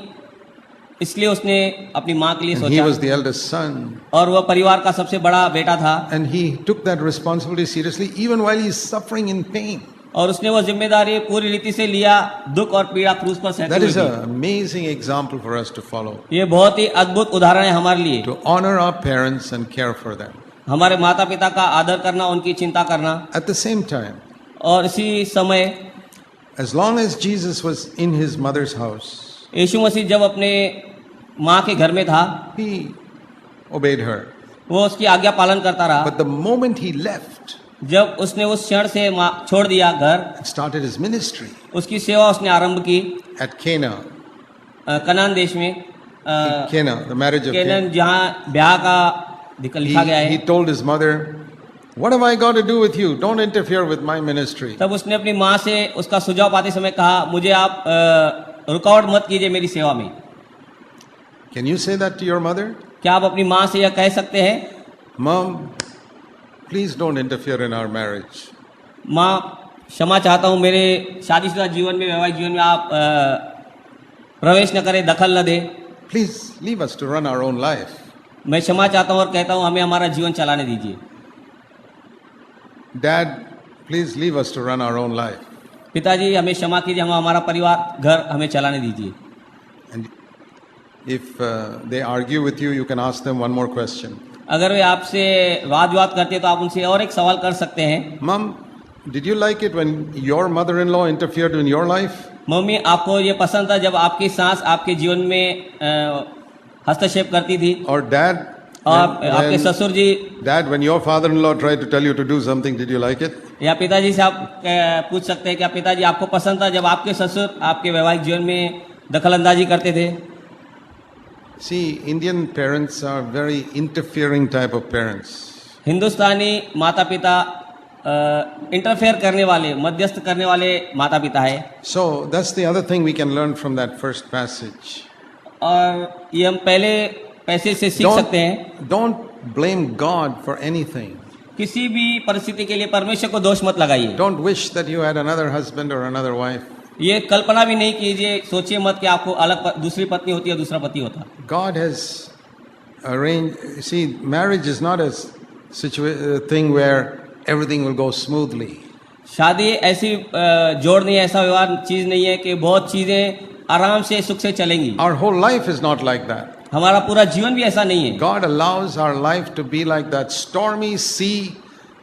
S2: इसलिए उसने अपनी माँ के लिए
S1: And he
S2: सोचा,
S1: was the eldest son.
S2: और वह परिवार का सबसे बड़ा बेटा था,
S1: And he took that responsibility seriously even while he's suffering in pain.
S2: और उसने वो जिम्मेदारी पूरी रीति से लिया, दुख और पीड़ा क्रूस पर सहते
S1: That is
S2: हुए
S1: an amazing example for us to follow.
S2: की। ये बहुत ही अद्भुत उदाहरण है हमारे लिए।
S1: To honor our parents and care for them.
S2: हमारे माता पिता का आदर करना, उनकी चिंता करना,
S1: At the same time,
S2: और इसी समय
S1: as long as Jesus was in his mother's house,
S2: यीशु मसीह जब अपने माँ के घर में था,
S1: he obeyed her.
S2: वो उसकी आज्ञा पालन करता रहा।
S1: But the moment he left
S2: जब उसने उस क्षण से छोड़ दिया घर,
S1: and started his ministry
S2: उसकी सेवा उसने आरंभ की
S1: at Cana,
S2: कनान देश में,
S1: Cana, the marriage of Cana,
S2: Canaan, जहाँ ब्याह का लिखा गया
S1: he
S2: है।
S1: told his mother, "What have I got to do with you? Don't interfere with my ministry."
S2: तब उसने अपनी माँ से उसका सुझाव पाते समय कहा, मुझे आप रुकावट मत कीजिए मेरी सेवा में।
S1: Can you say that to your mother?
S2: क्या आप अपनी माँ से यह कह सकते हैं,
S1: Mom, please don't interfere in our marriage.
S2: माँ क्षमा चाहता हूँ, मेरे शादीशुदा जीवन में, वैवाहिक जीवन में आप प्रवेश न करें, दखल न दें।
S1: Please leave us to run our own life.
S2: मैं क्षमा चाहता हूँ और कहता हूँ हमें हमारा जीवन चलाने दीजिए।
S1: Dad, please leave us to run our own life.
S2: पिताजी हमें क्षमा कीजिए, हम हमारा परिवार घर हमें चलाने दीजिए।
S1: And if they argue with you, you can ask them one more question.
S2: अगर वे आपसे वाद विवाद करते हैं तो आप उनसे और एक सवाल कर सकते हैं,
S1: Mom, did you like it when your mother-in-law interfered in your life?
S2: Mummy आपको ये पसंद था जब आपकी सास आपके जीवन में हस्तक्षेप करती थी?
S1: Or Dad,
S2: और आपके ससुर जी,
S1: Dad, when your father-in-law tried to tell you to do something, did you like it?
S2: या पिताजी से आप पूछ सकते हैं, क्या पिताजी आपको पसंद था जब आपके ससुर आपके वैवाहिक जीवन में दखल अंदाजी करते थे?
S1: See, Indian parents are very interfering type of parents.
S2: हिंदुस्तानी माता पिता इंटरफेयर करने वाले, मध्यस्थ करने वाले माता पिता है।
S1: So that's the other thing we can learn from that first passage.
S2: और ये हम पहले पैसे से सीख सकते हैं,
S1: Don't blame God for anything.
S2: किसी भी परिस्थिति के लिए परमेश्वर को दोष मत लगाइए।
S1: Don't wish that you had another husband or another wife.
S2: ये कल्पना भी नहीं कीजिए, सोचिए मत कि आपको अलग दूसरी पत्नी होती है, दूसरा पति होता।
S1: God has arranged. See, marriage is not a thing where everything will go smoothly.
S2: शादी ऐसी जोड़ नहीं है, ऐसा व्यवहार चीज नहीं है कि बहुत चीजें आराम से सुख से चलेंगी।
S1: Our whole life is not like that.
S2: हमारा पूरा जीवन भी ऐसा नहीं है।
S1: God allows our life to be like that stormy sea,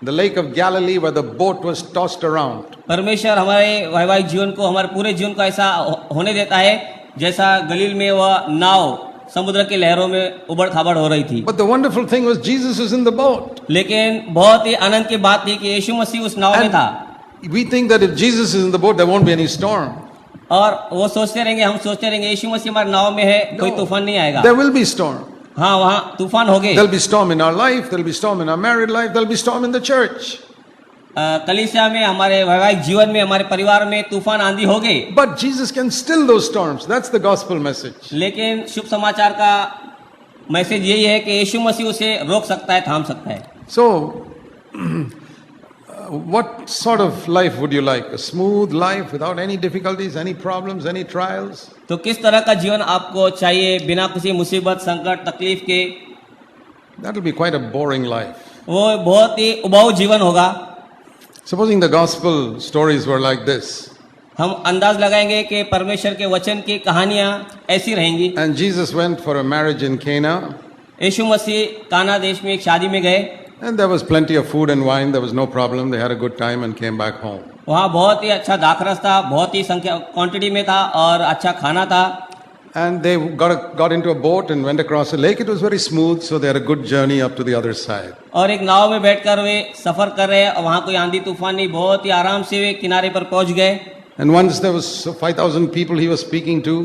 S1: the lake of Galilee, where the boat was tossed around.
S2: परमेश्वर हमारे वैवाहिक जीवन को, हमारे पूरे जीवन को ऐसा होने देता है जैसा गलील में वह नाव समुद्र के लहरों में उबड़ खाबड़ हो रही थी।
S1: But the wonderful thing was Jesus was in the boat.
S2: लेकिन बहुत ही आनंद की बात थी कि यीशु मसीह उस नाव में था।
S1: We think that if Jesus is in the boat, there won't be any storm.
S2: और वो सोचते रहेंगे, हम सोचते रहेंगे यीशु मसीह हमारे नाव में है, कोई तूफान नहीं आएगा।
S1: There will be storm.
S2: हाँ, वहाँ तूफान हो गए।
S1: There'll be storm in our life. There'll be storm in our married life. There'll be storm in the church.
S2: कलीसिया में, हमारे वैवाहिक जीवन में, हमारे परिवार में तूफान आंधी हो गए।
S1: But Jesus can still those storms. That's the gospel message.
S2: लेकिन शुभ समाचार का मैसेज यही है कि यीशु मसीह उसे रोक सकता है, थाम सकता है।
S1: So, What sort of life would you like? A smooth life without any difficulties, any problems, any trials?
S2: तो किस तरह का जीवन आपको चाहिए बिना किसी मुसीबत संकट तकलीफ के?
S1: That will be quite a boring life.
S2: वो बहुत ही उबाऊ जीवन होगा.
S1: Supposing the gospel stories were like this,
S2: हम अंदाज लगाएंगे कि परमेश्वर के वचन की कहानियां ऐसी रहेंगी.
S1: and Jesus went for a marriage in Cana,
S2: यीशु मसीह काना देश में एक शादी में गए.
S1: and there was plenty of food and wine, there was no problem, they had a good time and came back home.
S2: वहाँ बहुत ही अच्छा दाखरस था, बहुत ही संख्या क्वांटिटी में था और अच्छा खाना था.
S1: And they got into a boat and went across a lake. It was very smooth, so they had a good journey up to the other side.
S2: और एक नाव में बैठकर वे सफर कर रहे और वहाँ कोई आंधी तूफान नहीं, बहुत ही आराम से वे किनारे पर पहुँच गए.
S1: And once there was 5,000 people he was speaking to.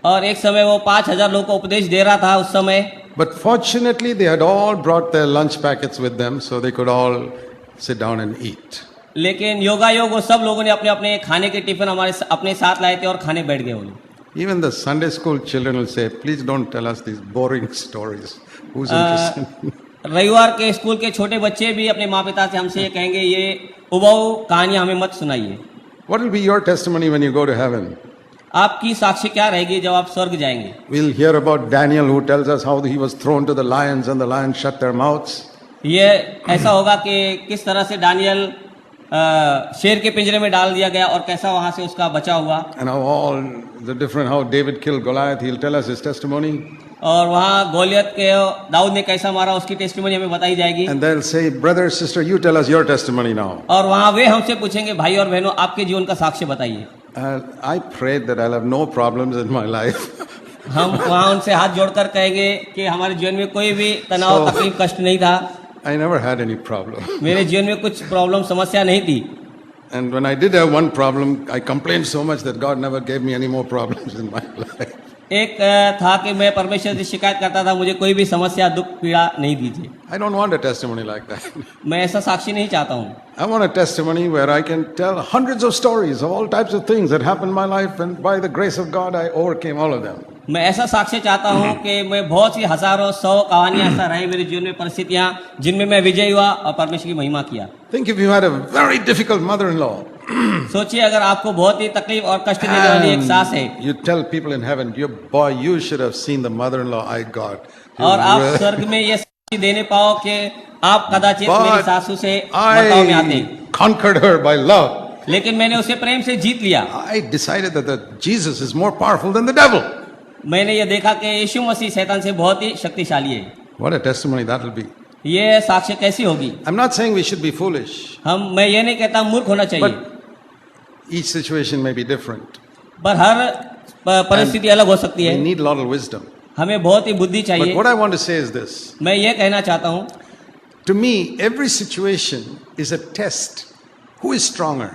S2: और एक समय वो 5,000 लोगों को उपदेश दे रहा था उस समय.
S1: But fortunately, they had all brought their lunch packets with them, so they could all sit down and eat.
S2: लेकिन योगायोग वो सब लोगों ने अपने अपने खाने के टिफिन अपने साथ लाए थे और खाने बैठ गए वो लोग.
S1: Even the Sunday school children will say, please don't tell us these boring stories. Who's interested?
S2: रविवार के स्कूल के छोटे बच्चे भी अपने माँ पिता से हमसे ये कहेंगे, ये उबाऊ कहानियां हमें मत सुनाइए.
S1: What will be your testimony when you go to heaven?
S2: आपकी साक्षी क्या रहेगी जब आप स्वर्ग जाएंगे?
S1: We'll hear about Daniel who tells us how he was thrown to the lions and the lions shut their mouths.
S2: ये ऐसा होगा कि किस तरह से दानियल शेर के पिंजरे में डाल दिया गया और कैसा वहां से उसका बचा हुआ.
S1: And how David killed Goliath, he'll tell us his testimony.
S2: और वहाँ गोलियत के दाऊद ने कैसा मारा उसकी टेस्टिमनी हमें बताई जाएगी.
S1: And they'll say, brother, sister, you tell us your testimony now.
S2: और वहाँ वे हमसे पूछेंगे, भाई और बहनों आपके जीवन का साक्ष्य बताइए.
S1: I prayed that I'll have no problems in my life.
S2: हम वहाँ उनसे हाथ जोड़कर कहेंगे कि हमारे जीवन में कोई भी तनाव तकलीफ कष्ट नहीं था.
S1: I never had any problem.
S2: मेरे जीवन में कुछ प्रॉब्लम समस्या नहीं थी.
S1: And when I did have one problem, I complained so much that God never gave me any more problems in my life.
S2: एक था कि मैं परमेश्वर से शिकायत करता था, मुझे कोई भी समस्या दुख पीड़ा नहीं दीजिए.
S1: I don't want a testimony like that.
S2: मैं ऐसा साक्षी नहीं चाहता हूँ.
S1: I want a testimony where I can tell hundreds of stories of all types of things that happened in my life, and by the grace of God I overcame all of them.
S2: मैं ऐसा साक्ष्य चाहता हूँ कि मैं बहुत सी हजारों सौ कहानियां ऐसा रहे मेरे जीवन में परिस्थितियां जिनमें मैं विजय हुआ और परमेश्वर की महिमा किया.
S1: Think if you had a very difficult mother-in-law.
S2: सोचिए अगर आपको बहुत ही तकलीफ और कष्ट देने वाली एक सास है.
S1: You tell people in heaven, you should have seen the mother-in-law I got.
S2: और आप स्वर्ग में ये साक्षी देने पाओ कि आप कदाचित मेरी सासू से बर्ताव में आते.
S1: Conquered her by love.
S2: लेकिन मैंने उसे प्रेम से जीत लिया.
S1: I decided that Jesus is more powerful than the devil.
S2: मैंने ये देखा कि यीशु मसीह शैतान से बहुत ही शक्तिशाली है.
S1: What a testimony that will be.
S2: ये साक्ष्य कैसी होगी?
S1: I'm not saying we should be foolish.
S2: मैं ये नहीं कहता मूर्ख होना चाहिए.
S1: But each situation may be different.
S2: पर हर परिस्थिति अलग हो सकती है.
S1: We need a lot of wisdom.
S2: हमें बहुत ही बुद्धि चाहिए.
S1: But what I want to say is this.
S2: मैं ये कहना चाहता हूँ.
S1: To me, every situation is a test. Who is stronger,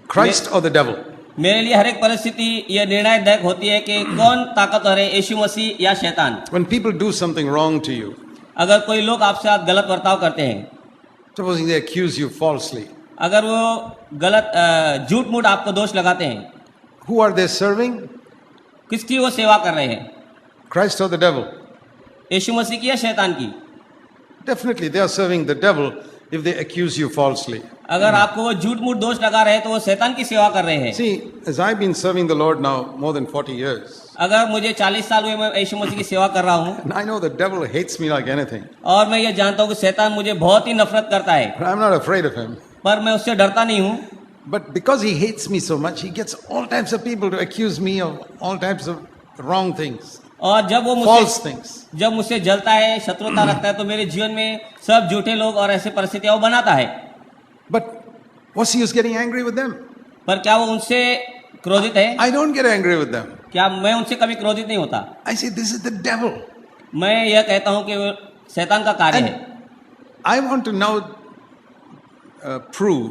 S1: Christ or the devil?
S2: मेरे लिए हर एक परिस्थिति ये निर्णायक होती है कि कौन ताकतवर है, यीशु मसीह या शैतान.
S1: When people do something wrong to you,
S2: अगर कोई लोग आपसे साथ गलत बर्ताव करते हैं,
S1: supposing they accuse you falsely,
S2: अगर वो गलत झूठ मूठ आपको दोष लगाते हैं,
S1: who are they serving?
S2: किसकी वो सेवा कर रहे हैं?
S1: Christ or the devil?
S2: यीशु मसीह की या शैतान की?
S1: Definitely they are serving the devil if they accuse you falsely.
S2: अगर आपको वो झूठ मूठ दोष लगा रहे हैं तो वो शैतान की सेवा कर रहे हैं.
S1: See, as I've been serving the Lord now more than 40 years.
S2: अगर मुझे 40 साल हुए मैं यीशु मसीह की सेवा कर रहा हूँ.
S1: And I know the devil hates me like anything.
S2: और मैं ये जानता हूँ कि शैतान मुझे बहुत ही नफरत करता है.
S1: But I'm not afraid of him.
S2: पर मैं उससे डरता नहीं हूँ.
S1: But because he hates me so much, he gets all types of people to accuse me of all types of wrong things.
S2: और जब वो
S1: false things.
S2: जब मुझसे जलता है, शत्रुता रखता है, तो मेरे जीवन में सब झूठे लोग और ऐसे परिस्थितियां वो बनाता है.
S1: But what's he getting angry with them?
S2: पर क्या वो उनसे क्रोधित है?
S1: I don't get angry with them.
S2: क्या मैं उनसे कभी क्रोधित नहीं होता?
S1: I say this is the devil.
S2: मैं यह कहता हूँ कि वो शैतान का कार्य है.
S1: I want to now prove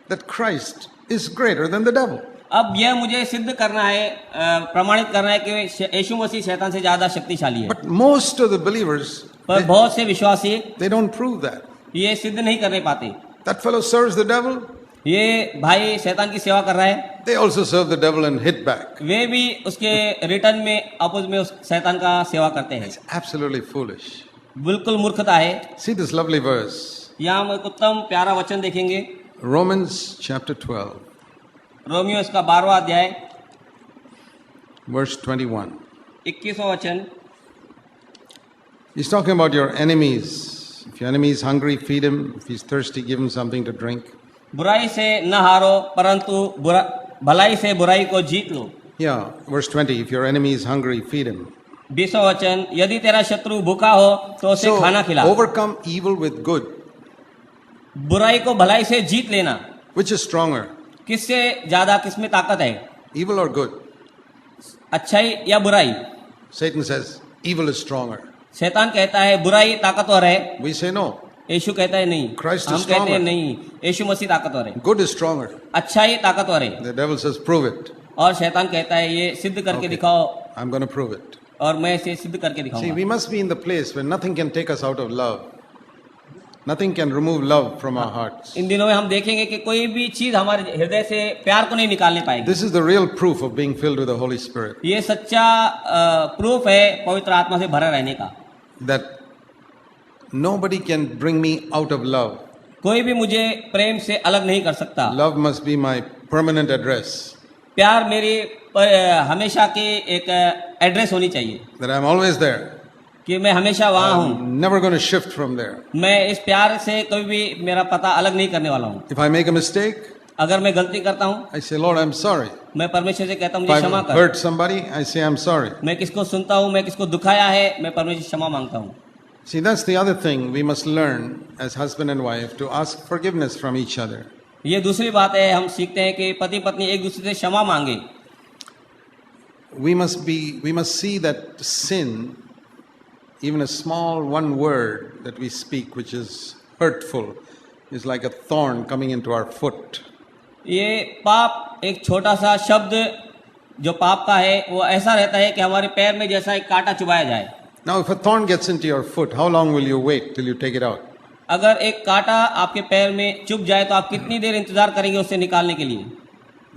S1: that Christ is greater than the devil.
S2: अब यह मुझे सिद्ध करना है, प्रमाणित करना है कि यीशु मसीह शैतान से ज्यादा शक्तिशाली है.
S1: But most of the believers,
S2: पर बहुत से विश्वासी
S1: they don't prove that.
S2: ये सिद्ध नहीं करने पाते.
S1: That fellow serves the devil.
S2: ये भाई शैतान की सेवा कर रहा है.
S1: They also serve the devil and hit back.
S2: वे भी उसके रिटर्न में अपोज में उस शैतान का सेवा करते हैं.
S1: It's absolutely foolish.
S2: बिल्कुल मूर्खता है.
S1: See this lovely verse.
S2: यहाँ हम एक उत्तम प्यारा वचन देखेंगे।
S1: Romans chapter 12,
S2: रोमियो इसका 12वां अध्याय
S1: verse 21.
S2: 21वां वचन।
S1: He's talking about your enemies. If your enemy is hungry, feed him. If he's thirsty, give him something to drink.
S2: बुराई से न हारो, परंतु भलाई से बुराई को जीत लो।
S1: Yeah, verse 20. If your enemy is hungry, feed him.
S2: 20वां वचन, यदि तेरा शत्रु भूखा हो तो उसे खाना खिला।
S1: overcome evil with good.
S2: बुराई को भलाई से जीत लेना।
S1: Which is stronger,
S2: किससे ज्यादा, किसमें ताकत है,
S1: evil or good?
S2: अच्छाई या बुराई?
S1: Satan says evil is stronger.
S2: शैतान कहता है बुराई ताकतवर है।
S1: We say no.
S2: यीशु कहता है नहीं।
S1: Christ is
S2: हम कहते हैं
S1: stronger.
S2: नहीं, यीशु मसीह ताकतवर है।
S1: Good is stronger.
S2: अच्छाई ताकतवर है।
S1: The devil says, prove it.
S2: और शैतान कहता है ये सिद्ध करके
S1: Okay.
S2: दिखाओ,
S1: I'm going to prove it.
S2: और मैं इसे सिद्ध करके
S1: See,
S2: दिखाऊंगा।
S1: we must be in the place where nothing can take us out of love. Nothing can remove love from our hearts.
S2: इन दिनों में हम देखेंगे कि कोई भी चीज हमारे हृदय से प्यार को नहीं निकालने पाएगी।
S1: This is the real proof of being filled with the Holy Spirit.
S2: ये सच्चा प्रूफ है पवित्र आत्मा से भरा रहने का।
S1: That nobody can bring me out of love.
S2: कोई भी मुझे प्रेम से अलग नहीं कर सकता।
S1: Love must be my permanent address.
S2: प्यार मेरी हमेशा की एक एड्रेस होनी चाहिए,
S1: That I'm always there.
S2: कि मैं हमेशा वहाँ हूँ।
S1: I'm never going to shift from there.
S2: मैं इस प्यार से कभी भी मेरा पता अलग नहीं करने वाला हूँ।
S1: If I make a mistake,
S2: अगर मैं गलती करता हूँ,
S1: I say, Lord, I'm sorry.
S2: मैं परमेश्वर से कहता हूँ
S1: If
S2: मुझे
S1: I've
S2: क्षमा कर।
S1: hurt somebody, I say, I'm sorry.
S2: मैं किसको सुनता हूँ, मैं किसको दुखाया है, मैं परमेश्वर से क्षमा मांगता हूँ।
S1: See, that's the other thing we must learn as husband and wife, to ask forgiveness from each other.
S2: ये दूसरी बात है, हम सीखते हैं कि पति पत्नी एक दूसरे से क्षमा मांगे।
S1: We must see that sin, even a small one word that we speak which is hurtful, is like a thorn coming into our foot.
S2: ये पाप, एक छोटा सा शब्द जो पाप का है, वो ऐसा रहता है कि हमारे पैर में जैसा एक कांटा चुभाया जाए।
S1: Now, if a thorn gets into your foot, how long will you wait till you take it out?
S2: अगर एक कांटा आपके पैर में चुभ जाए तो आप कितनी देर इंतजार करेंगे उससे निकालने के लिए?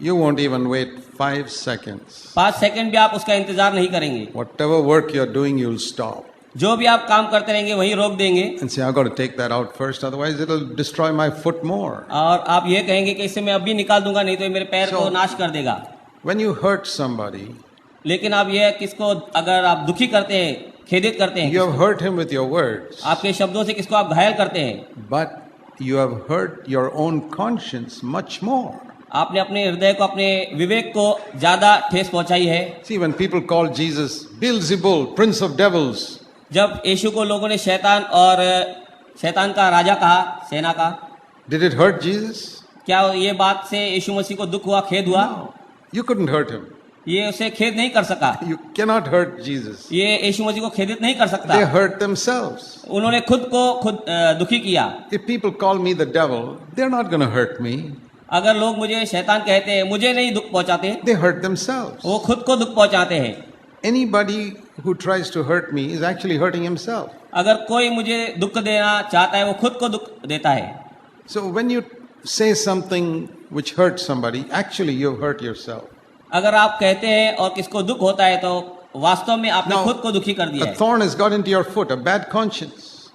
S1: You won't even wait 5 seconds.
S2: 5 second भी आप उसका इंतजार नहीं करेंगे।
S1: Whatever work you're doing, you'll stop
S2: जो भी आप काम करते रहेंगे वहीं रोक देंगे,
S1: and say, I've got to take that out first, otherwise it'll destroy my foot more.
S2: और आप ये कहेंगे कि इसे मैं अभी निकाल दूंगा, नहीं तो ये मेरे पैर को नाश कर देगा।
S1: When you hurt somebody,
S2: लेकिन आप ये किसको अगर आप दुखी करते हैं, खेदित करते हैं,
S1: you have hurt him with your words,
S2: आपके शब्दों से किसको आप घायल करते हैं,
S1: but you have hurt your own conscience much more.
S2: आपने अपने हृदय को, अपने विवेक को ज्यादा ठेस पहुंचाई है।
S1: See, when people call Jesus Beelzebul, prince of devils,
S2: जब यीशु को लोगों ने शैतान और शैतान का राजा कहा, सेना का,
S1: did it hurt Jesus?
S2: क्या ये बात से यीशु मसीह को दुख हुआ, खेद हुआ?
S1: You couldn't hurt him.
S2: ये उसे खेद नहीं कर सका।
S1: You cannot hurt Jesus.
S2: ये यीशु मसीह को खेदित नहीं कर सकता।
S1: They hurt themselves.
S2: उन्होंने खुद को खुद दुखी किया।
S1: If people call me the devil, they're not going to hurt me.
S2: अगर लोग मुझे शैतान कहते हैं, मुझे नहीं दुख पहुंचाते,
S1: They hurt themselves.
S2: वो खुद को दुख पहुंचाते हैं।
S1: Anybody who tries to hurt me is actually hurting himself.
S2: अगर कोई मुझे दुख देना चाहता है, वो खुद को दुख देता है।
S1: So when you say something which hurts somebody, actually you've hurt yourself.
S2: अगर आप कहते हैं और किसको दुख होता है तो वास्तव में आपने
S1: Now,
S2: खुद को दुखी कर दिया
S1: a
S2: है।
S1: thorn has got into your foot, a bad conscience.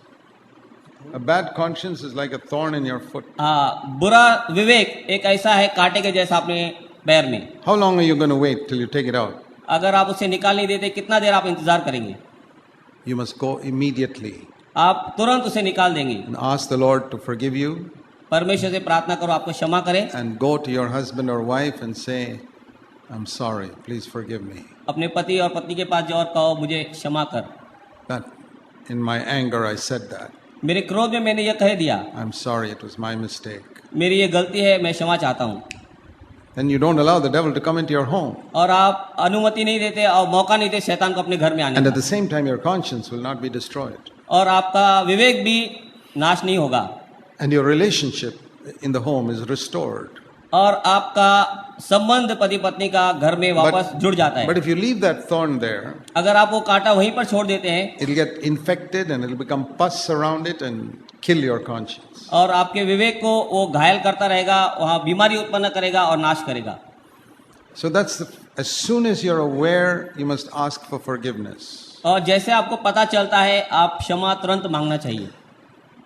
S1: A bad conscience is like a thorn in your foot.
S2: हाँ, बुरा विवेक एक ऐसा है कांटे के जैसा अपने पैर में।
S1: How long are you going to wait till you take it out?
S2: अगर आप उसे निकाल नहीं देते, कितना देर आप इंतजार करेंगे?
S1: You must go immediately
S2: आप तुरंत उसे निकाल देंगे।
S1: and ask the Lord to forgive you,
S2: परमेश्वर से प्रार्थना करो आपको क्षमा करे।
S1: and go to your husband or wife and say, I'm sorry, please forgive me.
S2: अपने पति और पत्नी के पास जाओ और कहो मुझे क्षमा कर,
S1: That in my anger I said that.
S2: मेरे क्रोध में मैंने ये कह दिया,
S1: I'm sorry, it was my mistake.
S2: मेरी ये गलती है, मैं क्षमा चाहता हूँ।
S1: Then you don't allow the devil to come into your home.
S2: और आप अनुमति नहीं देते और मौका नहीं देते शैतान को अपने घर में आने
S1: And at
S2: का,
S1: the same time, your conscience will not be destroyed.
S2: और आपका विवेक भी नाश नहीं होगा,
S1: And your relationship in the home is restored.
S2: और आपका संबंध पति पत्नी का घर में वापस जुड़ जाता है।
S1: But if you leave that thorn there,
S2: अगर आप वो कांटा वहीं पर छोड़ देते हैं,
S1: it'll get infected and it'll become pus around it and kill your conscience.
S2: और आपके विवेक को वो घायल करता रहेगा, वहाँ बीमारी उत्पन्न करेगा और नाश करेगा।
S1: So as soon as you're aware, you must ask for forgiveness.
S2: और जैसे आपको पता चलता है, आप क्षमा तुरंत मांगना चाहिए।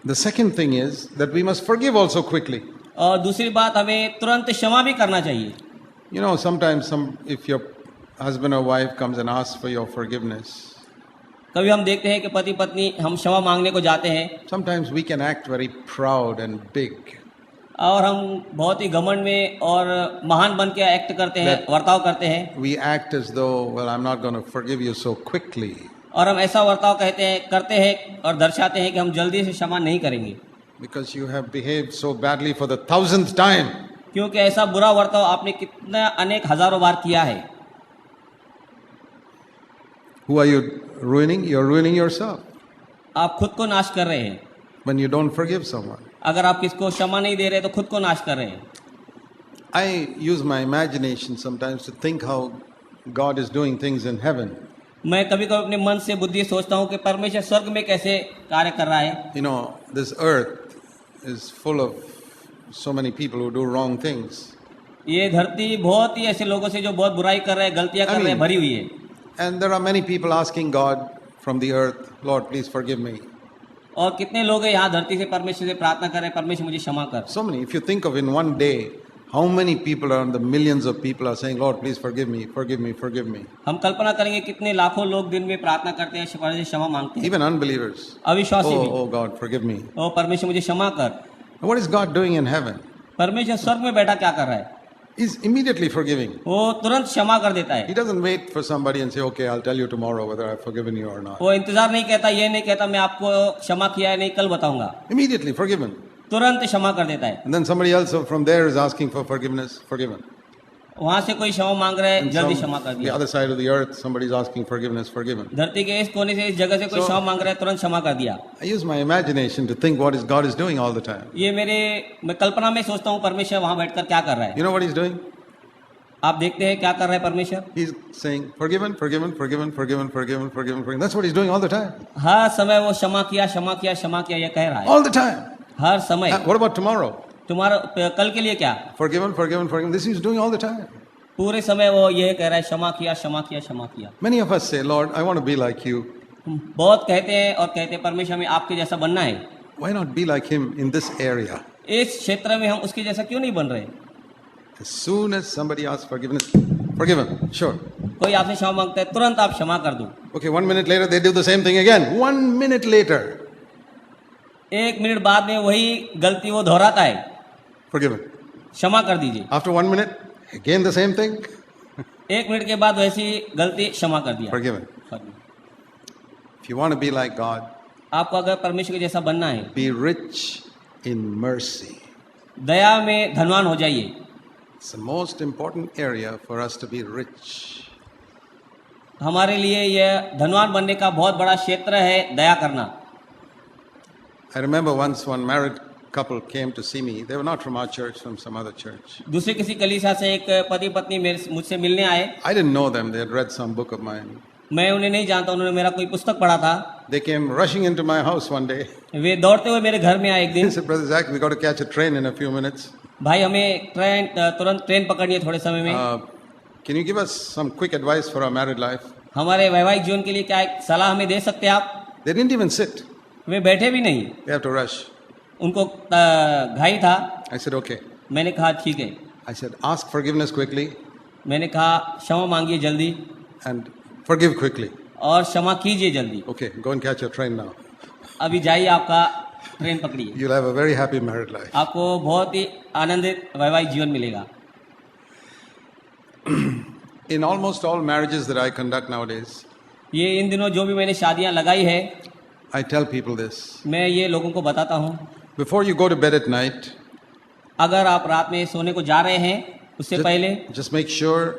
S1: The second thing is that we must forgive also quickly.
S2: और दूसरी बात, हमें तुरंत क्षमा भी करना चाहिए.
S1: You know, sometimes if your husband or wife comes and asks for your forgiveness,
S2: कभी हम देखते हैं कि पति पत्नी हम क्षमा मांगने को जाते हैं,
S1: sometimes we can act very proud and big.
S2: और हम बहुत ही घमंड में और महान बन के एक्ट करते हैं, वर्ताव करते हैं.
S1: We act as though, well, I'm not going to forgive you so quickly.
S2: और हम ऐसा वर्ताव करते हैं और दर्शाते हैं कि हम जल्दी से क्षमा नहीं करेंगे,
S1: Because you have behaved so badly for the 1000th time.
S2: क्योंकि ऐसा बुरा वर्ताव आपने कितना अनेक हजारों बार किया है.
S1: Who are you ruining? You're ruining yourself
S2: आप खुद को नाश कर रहे हैं.
S1: when you don't forgive someone.
S2: अगर आप किसको क्षमा नहीं दे रहे तो खुद को नाश कर रहे हैं.
S1: I use my imagination sometimes to think how God is doing things in heaven.
S2: मैं कभी कभी अपने मन से बुद्धि सोचता हूँ कि परमेश्वर स्वर्ग में कैसे कार्य कर रहा है.
S1: You know, this earth is full of so many people who do wrong things.
S2: ये धरती बहुत ही ऐसे लोगों से जो बहुत बुराई कर रहे हैं, गलतियां कर रहे हैं, भरी हुई है.
S1: And there are many people asking God from the earth, Lord, please forgive me.
S2: और कितने लोग हैं यहाँ धरती से परमेश्वर से प्रार्थना कर रहे हैं, परमेश्वर मुझे क्षमा कर.
S1: So many. If you think of in one day, how many people are, the millions of people are saying, Lord, please forgive me, forgive me, forgive me.
S2: हम कल्पना करेंगे कितने लाखों लोग दिन में प्रार्थना करते हैं, परमेश्वर से क्षमा मांगते हैं.
S1: Even unbelievers.
S2: अविश्वासी भी,
S1: Oh God, forgive me.
S2: ओ परमेश्वर मुझे क्षमा कर.
S1: What is God doing in heaven?
S2: परमेश्वर स्वर्ग में बैठा क्या कर रहा है?
S1: He's immediately forgiving.
S2: वो तुरंत क्षमा कर देता
S1: He
S2: है.
S1: doesn't wait for somebody and say, okay, I'll tell you tomorrow whether I've forgiven you or not.
S2: वो इंतजार नहीं कहता, ये नहीं कहता मैं आपको क्षमा किया है नहीं, कल बताऊंगा.
S1: Immediately forgiven.
S2: तुरंत क्षमा कर देता है.
S1: And then somebody else from there is asking for forgiveness, forgiven.
S2: वहां से कोई क्षमा मांग रहा है,
S1: And
S2: जल्दी क्षमा कर
S1: the
S2: दिया.
S1: other side of the earth, somebody is asking forgiveness, forgiven.
S2: धरती के इस कोने से इस जगह से कोई
S1: So-
S2: क्षमा मांग रहा है, तुरंत क्षमा कर दिया.
S1: I use my imagination to think what is God is doing all the time.
S2: ये मैं कल्पना में सोचता हूँ परमेश्वर वहां बैठकर क्या कर रहा है.
S1: You know what he's doing?
S2: आप देखते हैं क्या कर रहा है परमेश्वर.
S1: He's saying, forgiven, forgiven, forgiven, forgiven, forgiven, forgiven, forgiven. That's what he's doing all the time.
S2: हर समय वो क्षमा किया, क्षमा किया, क्षमा किया, ये कह रहा है
S1: All the time.
S2: हर समय.
S1: What about tomorrow?
S2: तुम्हारा कल के लिए क्या?
S1: Forgiven, forgiven, forgiven. This he's doing all the time.
S2: पूरे समय वो ये कह रहा है क्षमा किया, क्षमा किया, क्षमा किया.
S1: Many of us say, Lord, I want to be like you.
S2: बहुत कहते हैं और कहते हैं परमेश्वर हमें आपके जैसा बनना है.
S1: Why not be like him in this area?
S2: इस क्षेत्र में हम उसके जैसा क्यों नहीं बन रहे?
S1: As soon as somebody asks forgiveness, forgiven, sure.
S2: कोई आपसे क्षमा मांगता है, तुरंत आप क्षमा कर दो.
S1: Okay, 1 minute later, they do the same thing again. 1 minute later,
S2: 1 minute बाद में वही गलती वो दोहराता है,
S1: forgiven.
S2: क्षमा कर दीजिए.
S1: After 1 minute, again the same thing,
S2: 1 minute के बाद वैसी गलती क्षमा कर दिया.
S1: forgiven. If you want to be like God,
S2: आपको अगर परमेश्वर के जैसा बनना है,
S1: be rich in mercy.
S2: दया में धनवान हो जाइए.
S1: It's the most important area for us to be rich.
S2: हमारे लिए यह धनवान बनने का बहुत बड़ा क्षेत्र है, दया करना.
S1: I remember once one married couple came to see me. They were not from our church, from some other church.
S2: दूसरे किसी कलीसिया से एक पति पत्नी मुझसे मिलने आए.
S1: I didn't know them. They had read some book of mine.
S2: मैं उन्हें नहीं जानता, उन्होंने मेरा कोई पुस्तक पढ़ा था.
S1: They came rushing into my house one day.
S2: वे दौड़ते हुए मेरे घर में आए एक
S1: They
S2: दिन.
S1: said, Brother Zach, we got to catch a train in a few minutes.
S2: भाई हमें तुरंत ट्रेन पकड़नी है थोड़े समय में.
S1: Can you give us some quick advice for our married life?
S2: हमारे वैवाहिक जीवन के लिए क्या एक सलाह हमें दे सकते हैं आप?
S1: They didn't even sit.
S2: वे बैठे भी नहीं,
S1: They have to rush.
S2: उनको घाई था.
S1: I said, okay.
S2: मैंने कहा ठीक है.
S1: I said, ask forgiveness quickly
S2: मैंने कहा क्षमा मांगिए जल्दी
S1: and forgive quickly.
S2: और क्षमा कीजिए जल्दी.
S1: Okay, go and catch your train now.
S2: अभी जाइए, आपका ट्रेन पकड़िए.
S1: You'll have a very happy married life.
S2: आपको बहुत ही आनंदित वैवाहिक जीवन मिलेगा.
S1: In almost all marriages that I conduct nowadays,
S2: ये इन दिनों जो भी मैंने शादियां लगाई है,
S1: I tell people this.
S2: मैं ये लोगों को बताता हूँ,
S1: Before you go to bed at night,
S2: अगर आप रात में सोने को जा रहे हैं उससे पहले
S1: just make sure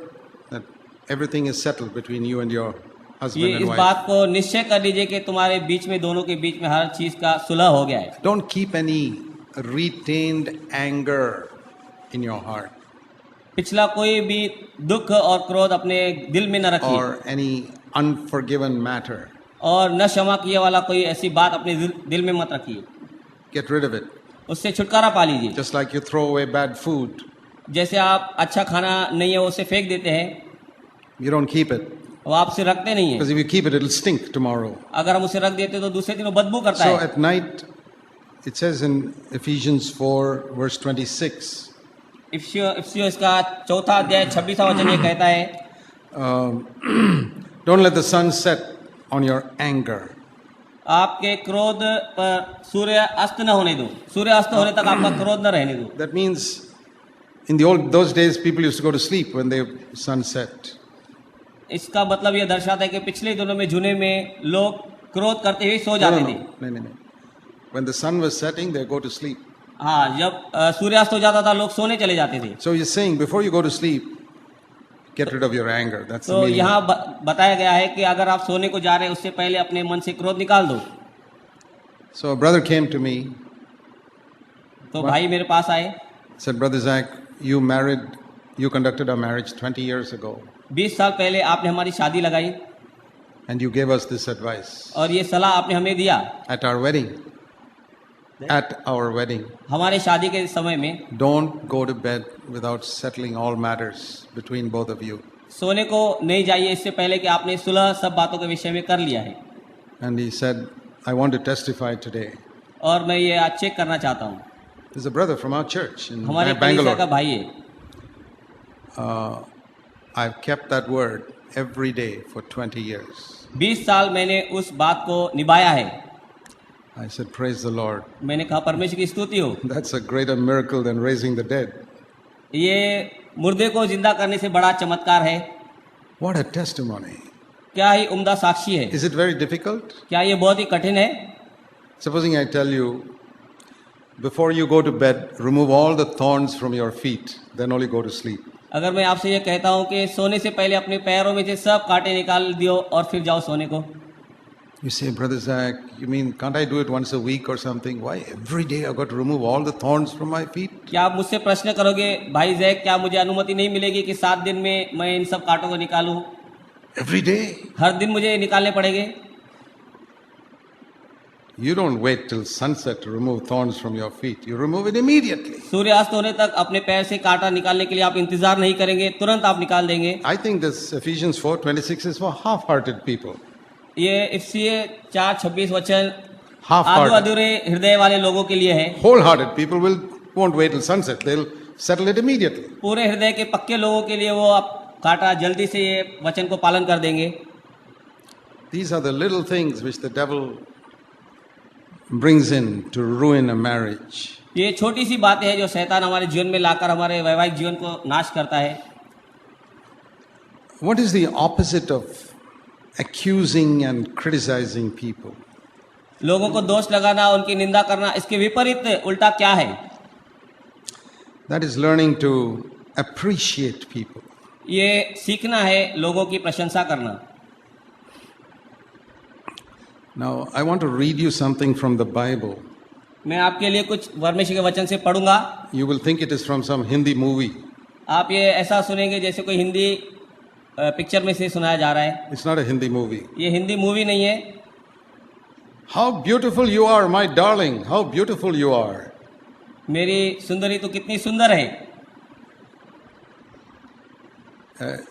S1: that everything is settled between you and your
S2: ये
S1: husband
S2: इस
S1: and wife.
S2: बात को निश्चय कर लीजिए कि तुम्हारे बीच में, दोनों के बीच में हर चीज का सुलह हो गया है.
S1: Don't keep any retained anger in your heart
S2: पिछला कोई भी दुख और क्रोध अपने दिल में न रखिए,
S1: or any unforgiven matter.
S2: और न क्षमा किए वाला कोई ऐसी बात अपने दिल में मत रखिए.
S1: Get rid of it.
S2: उससे छुटकारा पा लीजिए.
S1: Just like you throw away bad food,
S2: जैसे आप अच्छा खाना नहीं है उसे फेंक देते हैं,
S1: you don't keep it.
S2: वो आपसे रखते नहीं है.
S1: Because if you keep it, it'll stink tomorrow.
S2: अगर हम उसे रख देते तो दूसरे दिन वो बदबू करता
S1: So
S2: है.
S1: at night, It says in Ephesians 4, verse 26,
S2: इफिसियों इसका 4 अध्याय 26वां वचन ये कहता है,
S1: don't let the sun set on your anger.
S2: आपके क्रोध पर सूर्य अस्त न होने दो, सूर्य अस्त होने तक आपका क्रोध न रहने दो।
S1: That means in those days people used to go to sleep when the sun set.
S2: इसका मतलब ये दर्शाता है कि पिछले दिनों में जुने में लोग क्रोध करते हुए सो जाते थे।
S1: No. When the sun was setting, they go to sleep.
S2: हाँ, जब सूर्यास्त हो जाता था लोग सोने चले जाते थे।
S1: So he's saying before you go to sleep, get rid of your anger. That's the
S2: तो
S1: meaning.
S2: यहाँ बताया गया है कि अगर आप सोने को जा रहे हैं उससे पहले अपने मन से क्रोध निकाल दो।
S1: So a brother came to me,
S2: तो भाई मेरे पास आए,
S1: said, Brother Zach, you conducted our marriage 20 years ago,
S2: 20 साल पहले आपने हमारी शादी लगाई
S1: and you gave us this advice
S2: और ये सलाह आपने हमें दिया
S1: at our wedding. At our wedding,
S2: हमारे शादी के समय में,
S1: don't go to bed without settling all matters between both of you.
S2: सोने को नहीं जाइए इससे पहले कि आपने सुलह सब बातों के विषय में कर लिया है।
S1: And he said, I want to testify today.
S2: और मैं ये आज चेक करना चाहता हूँ।
S1: There's a brother from our church in
S2: हमारे कलीसिया का
S1: Bangalore.
S2: भाई है।
S1: I've kept that word every day for 20 years.
S2: 20 साल मैंने उस बात को निभाया है।
S1: I said, praise the Lord.
S2: मैंने कहा परमेश्वर की स्तुति हो।
S1: That's a greater miracle than raising the dead.
S2: ये मुर्दे को जिंदा करने से बड़ा चमत्कार है।
S1: What a testimony.
S2: क्या ही उम्दा साक्षी है।
S1: Is it very difficult?
S2: क्या ये बहुत ही कठिन है?
S1: Supposing I tell you, before you go to bed, remove all the thorns from your feet, then only go to sleep.
S2: अगर मैं आपसे ये कहता हूँ कि सोने से पहले अपने पैरों में से सब कांटे निकाल दियो और फिर जाओ सोने को।
S1: You say, Brother Zach, you mean can't I do it once a week or something? Why every day I've got to remove all the thorns from my feet?
S2: क्या आप मुझसे प्रश्न करोगे, भाई जैक, क्या मुझे अनुमति नहीं मिलेगी कि 7 दिन में मैं इन सब कांटों को निकालूं?
S1: Every day?
S2: हर दिन मुझे निकालने पड़ेंगे?
S1: You don't wait till sunset to remove thorns from your feet. You remove it immediately.
S2: सूर्यास्त होने तक अपने पैर से कांटा निकालने के लिए आप इंतजार नहीं करेंगे, तुरंत आप निकाल देंगे।
S1: I think this Ephesians 4:26 is for half-hearted people.
S2: ये इफिसियों 4:26 वचन आधो
S1: Half-hearted.
S2: अधूरे हृदय वाले लोगों के लिए है।
S1: Wholehearted people won't wait till sunset. They'll settle it immediately.
S2: पूरे हृदय के पक्के लोगों के लिए वो आप कांटा जल्दी से ये वचन को पालन कर देंगे।
S1: These are the little things which the devil brings in to ruin a marriage.
S2: ये छोटी सी बातें हैं जो शैतान हमारे जीवन में लाकर हमारे वैवाहिक जीवन को नाश करता है।
S1: What is the opposite of accusing and criticizing people?
S2: लोगों को दोष लगाना, उनकी निंदा करना, इसके विपरीत उल्टा क्या है?
S1: That is learning to appreciate people.
S2: ये सीखना है लोगों की प्रशंसा करना।
S1: Now, I want to read you something from the Bible.
S2: मैं आपके लिए कुछ परमेश्वर के वचन से पढ़ूंगा।
S1: You will think it is from some Hindi movie.
S2: आप ये ऐसा सुनेंगे जैसे कोई हिंदी पिक्चर में से सुनाया जा रहा है।
S1: It's not a Hindi movie.
S2: ये हिंदी मूवी नहीं है।
S1: How beautiful you are, my darling. How beautiful you are.
S2: मेरी सुंदरी तो कितनी सुंदर है।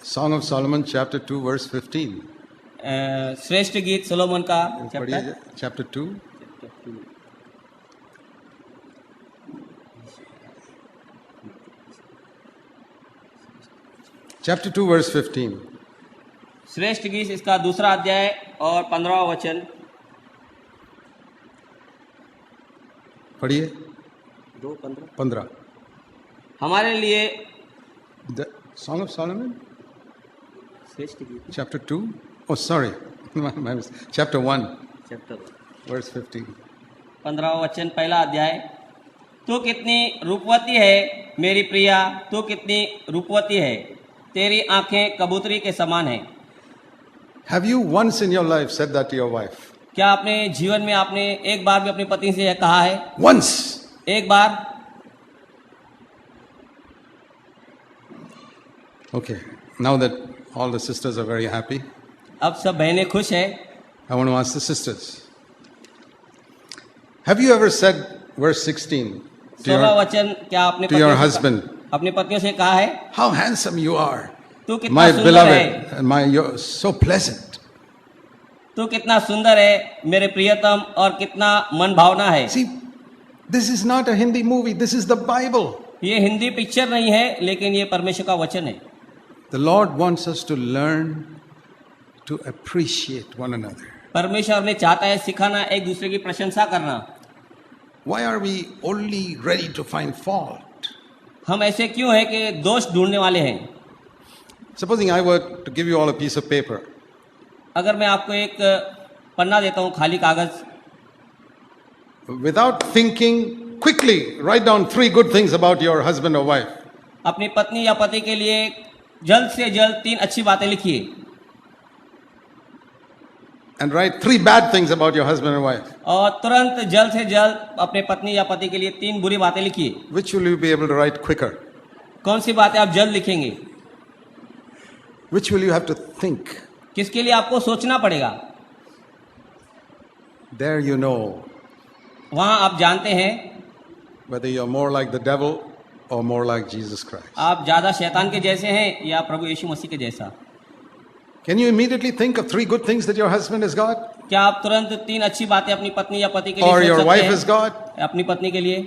S1: Song of Solomon, chapter 2, verse 15.
S2: श्रेष्ठ गीत सोलोमन का
S1: पढ़िए, chapter 2. Chapter 2, verse 15.
S2: श्रेष्ठ गीत इसका 2 अध्याय और 15वां वचन।
S1: पढ़िए,
S2: 2:15।
S1: 15.
S2: हमारे लिए
S1: The Song of Solomon,
S2: श्रेष्ठ गीत
S1: chapter 2. Oh, sorry. My mistake. Chapter 1,
S2: chapter
S1: verse 15.
S2: 15वां वचन, पहला अध्याय। तू कितनी रूपवती है मेरी प्रिया, तू कितनी रूपवती है, तेरी आंखें कबूतरी के समान है।
S1: Have you once in your life said that to your wife?
S2: क्या अपने जीवन में आपने एक बार भी अपनी पत्नी से यह कहा है?
S1: Once.
S2: एक बार।
S1: Okay. Now that all the sisters are very happy,
S2: अब सब बहनें खुश है।
S1: I want to ask the sisters. Have you ever said, verse 16, to
S2: 16वां
S1: your,
S2: वचन, क्या आपने
S1: to your
S2: पत्नियों से
S1: husband,
S2: अपनी पत्नियों से कहा है,
S1: how handsome you are,
S2: तू कितना
S1: my
S2: सुंदर
S1: beloved,
S2: है,
S1: and you're so pleasant.
S2: तू कितना सुंदर है मेरे प्रियतम, और कितना मन भावना है।
S1: See, This is not a Hindi movie, this is the Bible.
S2: ये हिंदी पिक्चर नहीं है, लेकिन ये परमेश्वर का वचन है।
S1: The Lord wants us to learn to appreciate one another.
S2: परमेश्वर हमें चाहता है सिखाना, एक दूसरे की प्रशंसा करना।
S1: Why are we only ready to find fault?
S2: हम ऐसे क्यों है कि दोष ढूंढने वाले हैं?
S1: Supposing I were to give you all a piece of paper.
S2: अगर मैं आपको एक पन्ना देता हूँ, खाली कागज,
S1: Without thinking, quickly write down 3 good things about your husband or wife.
S2: अपनी पत्नी या पति के लिए जल्द से जल्द 3 अच्छी बातें लिखिए,
S1: And write 3 bad things about your husband or wife.
S2: और तुरंत जल्द से जल्द अपने पत्नी या पति के लिए 3 बुरी बातें लिखिए।
S1: Which will you be able to write quicker?
S2: कौन सी बातें आप जल्द लिखेंगे?
S1: Which will you have to think?
S2: किसके लिए आपको सोचना पड़ेगा?
S1: There you know
S2: वहाँ आप जानते हैं
S1: whether you're more like the devil or more like Jesus Christ.
S2: आप ज्यादा शैतान के जैसे हैं या प्रभु यीशु मसीह के जैसा।
S1: Can you immediately think of 3 good things that your husband has got?
S2: क्या आप तुरंत 3 अच्छी बातें अपनी पत्नी या पति के लिए
S1: Or
S2: सोच
S1: your
S2: सकते
S1: wife
S2: हैं?
S1: has got?
S2: अपनी पत्नी के लिए।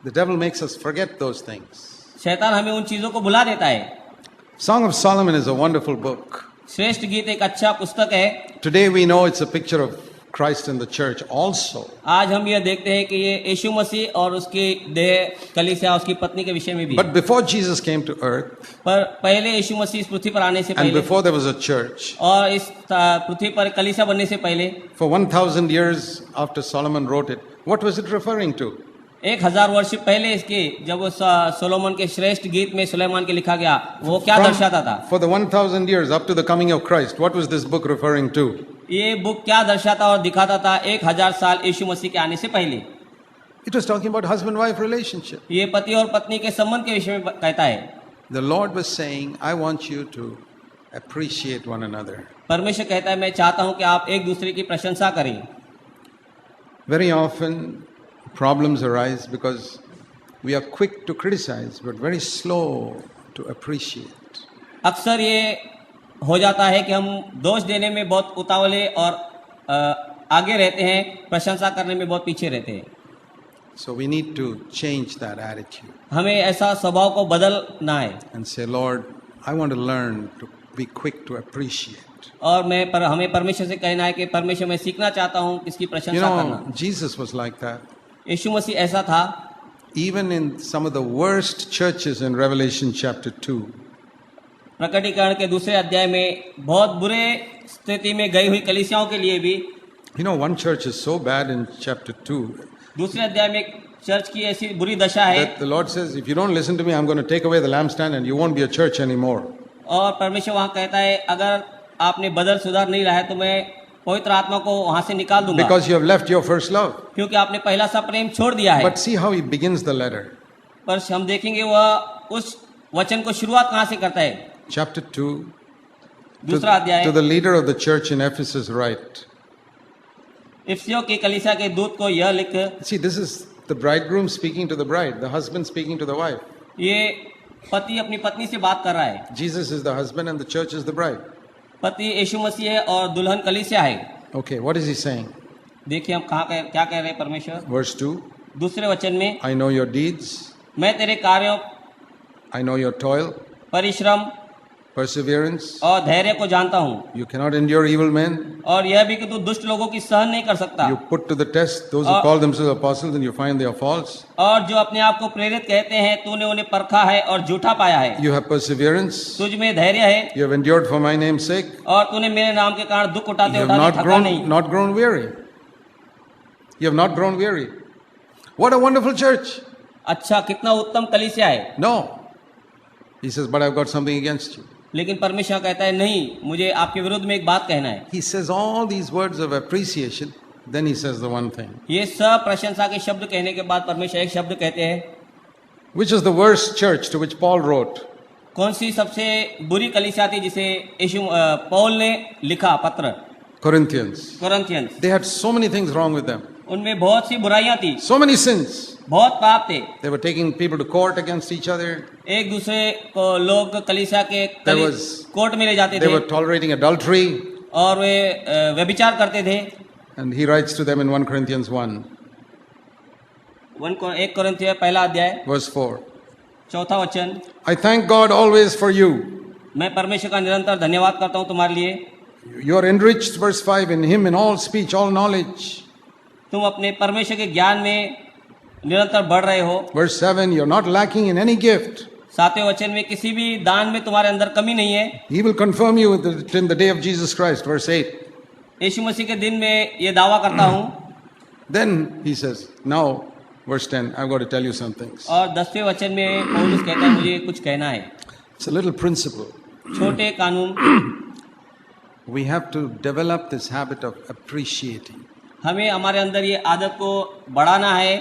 S1: The devil makes us forget those things.
S2: शैतान हमें उन चीजों को भुला देता है।
S1: Song of Solomon is a wonderful book.
S2: श्रेष्ठ गीत एक अच्छा पुस्तक है।
S1: Today we know it's a picture of Christ in the church also.
S2: आज हम यह देखते हैं कि ये यीशु मसीह और उसकी देह कलीसिया, उसकी पत्नी के विषय में भी।
S1: But before Jesus came to earth,
S2: पर पहले यीशु मसीह इस पृथ्वी पर आने से
S1: and
S2: पहले
S1: before there was a church,
S2: और इस पृथ्वी पर कलीसिया बनने से पहले,
S1: for 1,000 years after Solomon wrote it, what was it referring to?
S2: 1000 वर्ष पहले इसके, जब वो सोलोमन के श्रेष्ठ गीत में सुलेमान के लिखा गया, वो क्या दर्शाता था?
S1: For the 1,000 years up to the coming of Christ, what was this book referring to?
S2: ये बुक क्या दर्शाता और दिखाता था 1000 साल यीशु मसीह के आने से पहले?
S1: It was talking about husband-wife relationship.
S2: ये पति और पत्नी के संबंध के विषय में कहता है।
S1: The Lord was saying, I want you to appreciate one another.
S2: परमेश्वर कहता है, मैं चाहता हूं कि आप एक दूसरे की प्रशंसा करें।
S1: Very often problems arise because we are quick to criticize but very slow to appreciate.
S2: अक्सर ये हो जाता है कि हम दोष देने में बहुत उतावले और आगे रहते हैं, प्रशंसा करने में बहुत पीछे रहते हैं।
S1: So we need to change that attitude
S2: हमें ऐसा स्वभाव को बदलना है
S1: and say, Lord, I want to learn to be quick to appreciate.
S2: और हमें परमेश्वर से कहना है कि परमेश्वर, मैं सीखना चाहता हूँ किसकी प्रशंसा करना।
S1: Jesus was like that.
S2: यीशु मसीह ऐसा था।
S1: Even in some of the worst churches in Revelation chapter 2,
S2: प्रकटीकरण के दूसरे अध्याय में बहुत बुरे स्थिति में गई हुई कलीसियाओं के लिए भी,
S1: one church is so bad in chapter 2
S2: दूसरे अध्याय में चर्च की ऐसी बुरी दशा है
S1: that the Lord says, if you don't listen to me, I'm going to take away the lampstand and you won't be a church anymore.
S2: और परमेश्वर वहाँ कहता है, अगर आपने बदल सुधार नहीं रहा है तो मैं पवित्र आत्मा को वहाँ से निकाल दूंगा,
S1: Because you have left your first love.
S2: क्योंकि आपने पहला सा प्रेम छोड़ दिया है।
S1: But see how he begins the letter.
S2: पर हम देखेंगे वह उस वचन को शुरुआत कहाँ से करता है।
S1: Chapter 2,
S2: दूसरा अध्याय,
S1: to the leader of the church in Ephesus write.
S2: इफिसियों की कलीसिया के दूत को यह लिख।
S1: See, this is the bridegroom speaking to the bride, the husband speaking to the wife.
S2: ये पति अपनी पत्नी से बात कर रहा है।
S1: Jesus is the husband and the church is the bride.
S2: पति यीशु मसीह है और दुल्हन कलीसिया है।
S1: Okay, what is he saying?
S2: देखिए हम क्या कह रहे हैं परमेश्वर।
S1: Verse 2,
S2: दूसरे वचन में,
S1: I know your deeds,
S2: मैं तेरे कार्यों,
S1: I know your toil,
S2: परिश्रम
S1: perseverance.
S2: और धैर्य को जानता हूँ,
S1: You cannot endure evil men.
S2: और यह भी कि तू दुष्ट लोगों की सहन नहीं कर सकता,
S1: You put to the test those who call themselves apostles and you find they are false.
S2: और जो अपने आप को प्रेरित कहते हैं तूने उन्हें परखा है और झूठा पाया है।
S1: You have perseverance.
S2: तुझ में धैर्य है,
S1: You have endured for my name's sake.
S2: और तूने मेरे नाम के कारण दुख उठाते
S1: You have
S2: उठाते थका नहीं।
S1: not grown weary. You have not grown weary. What a wonderful church.
S2: अच्छा, कितना उत्तम कलीसिया है।
S1: No. He says, but I've got something against you.
S2: लेकिन परमेश्वर कहता है, नहीं, मुझे आपके विरुद्ध में एक बात कहना है।
S1: He says all these words of appreciation, then he says the one thing.
S2: ये सब प्रशंसा के शब्द कहने के बाद परमेश्वर एक शब्द कहते हैं।
S1: Which is the worst church to which Paul wrote?
S2: कौन सी सबसे बुरी कलीसिया थी जिसे पौल ने लिखा पत्र?
S1: Corinthians.
S2: कोरिन्थियंस।
S1: They had so many things wrong with them.
S2: उनमें बहुत सी बुराइयां थी,
S1: So many sins.
S2: बहुत पाप थे।
S1: They were taking people to court against each other.
S2: एक दूसरे को लोग कलीसिया के कोर्ट में ले जाते
S1: They
S2: थे
S1: were tolerating adultery.
S2: और वे व्यभिचार करते थे।
S1: And he writes to them in 1 Corinthians 1.
S2: 1 कोरिन्थियर पहला अध्याय
S1: verse 4.
S2: चौथा वचन।
S1: I thank God always for you.
S2: मैं परमेश्वर का निरंतर धन्यवाद करता हूँ तुम्हारे लिए।
S1: You are enriched, verse 5, in Him in all speech, all knowledge.
S2: तुम अपने परमेश्वर के ज्ञान में निरंतर बढ़ रहे हो।
S1: Verse 7, you're not lacking in any gift.
S2: 7वें वचन में किसी भी दान में तुम्हारे अंदर कमी नहीं है।
S1: He will confirm you in the day of Jesus Christ, verse 8.
S2: यीशु मसीह के दिन में ये दावा करता हूँ।
S1: Then he says, now, verse 10, I've got to tell you some things.
S2: और 10वें वचन में पौलुस कहता है मुझे कुछ कहना है।
S1: It's a little principle.
S2: छोटे कानून।
S1: We have to develop this habit of appreciating.
S2: हमें हमारे अंदर ये आदत को बढ़ाना है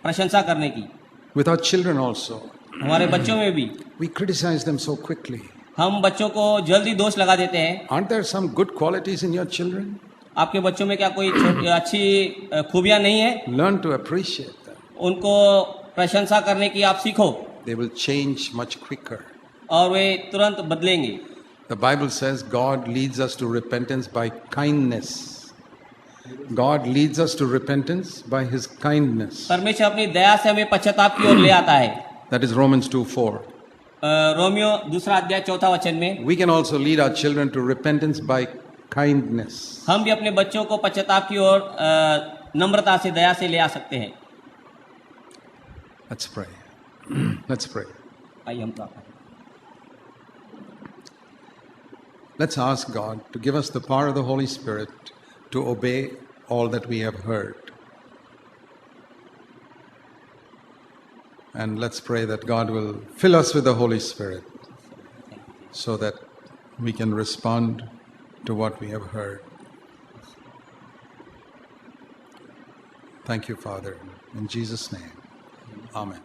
S2: प्रशंसा करने की।
S1: With our children also.
S2: हमारे बच्चों में भी
S1: We criticize them so quickly.
S2: हम बच्चों को जल्दी दोष लगा देते हैं।
S1: Aren't there some good qualities in your children?
S2: आपके बच्चों में क्या कोई अच्छी खूबियां नहीं है?
S1: Learn to appreciate them.
S2: उनको प्रशंसा करने की आप सीखो
S1: They will change much quicker.
S2: और वे तुरंत बदलेंगे।
S1: The Bible says God leads us to repentance by kindness. God leads us to repentance by His kindness.
S2: परमेश्वर अपनी दया से हमें पश्चाताप की ओर ले आता है।
S1: That is Romans 2:4.
S2: रोमियो 2 अध्याय 4 वचन में।
S1: We can also lead our children to repentance by kindness.
S2: हम भी अपने बच्चों को पश्चाताप की ओर नम्रता से दया से ले आ सकते हैं।
S1: Let's pray. Let's pray.
S2: आइए हम प्रार्थना करें।
S1: Let's ask God to give us the power of the Holy Spirit to obey all that we have heard. And let's pray that God will fill us with the Holy Spirit so that we can respond to what we have heard. Thank you, Father. In Jesus' name, Amen.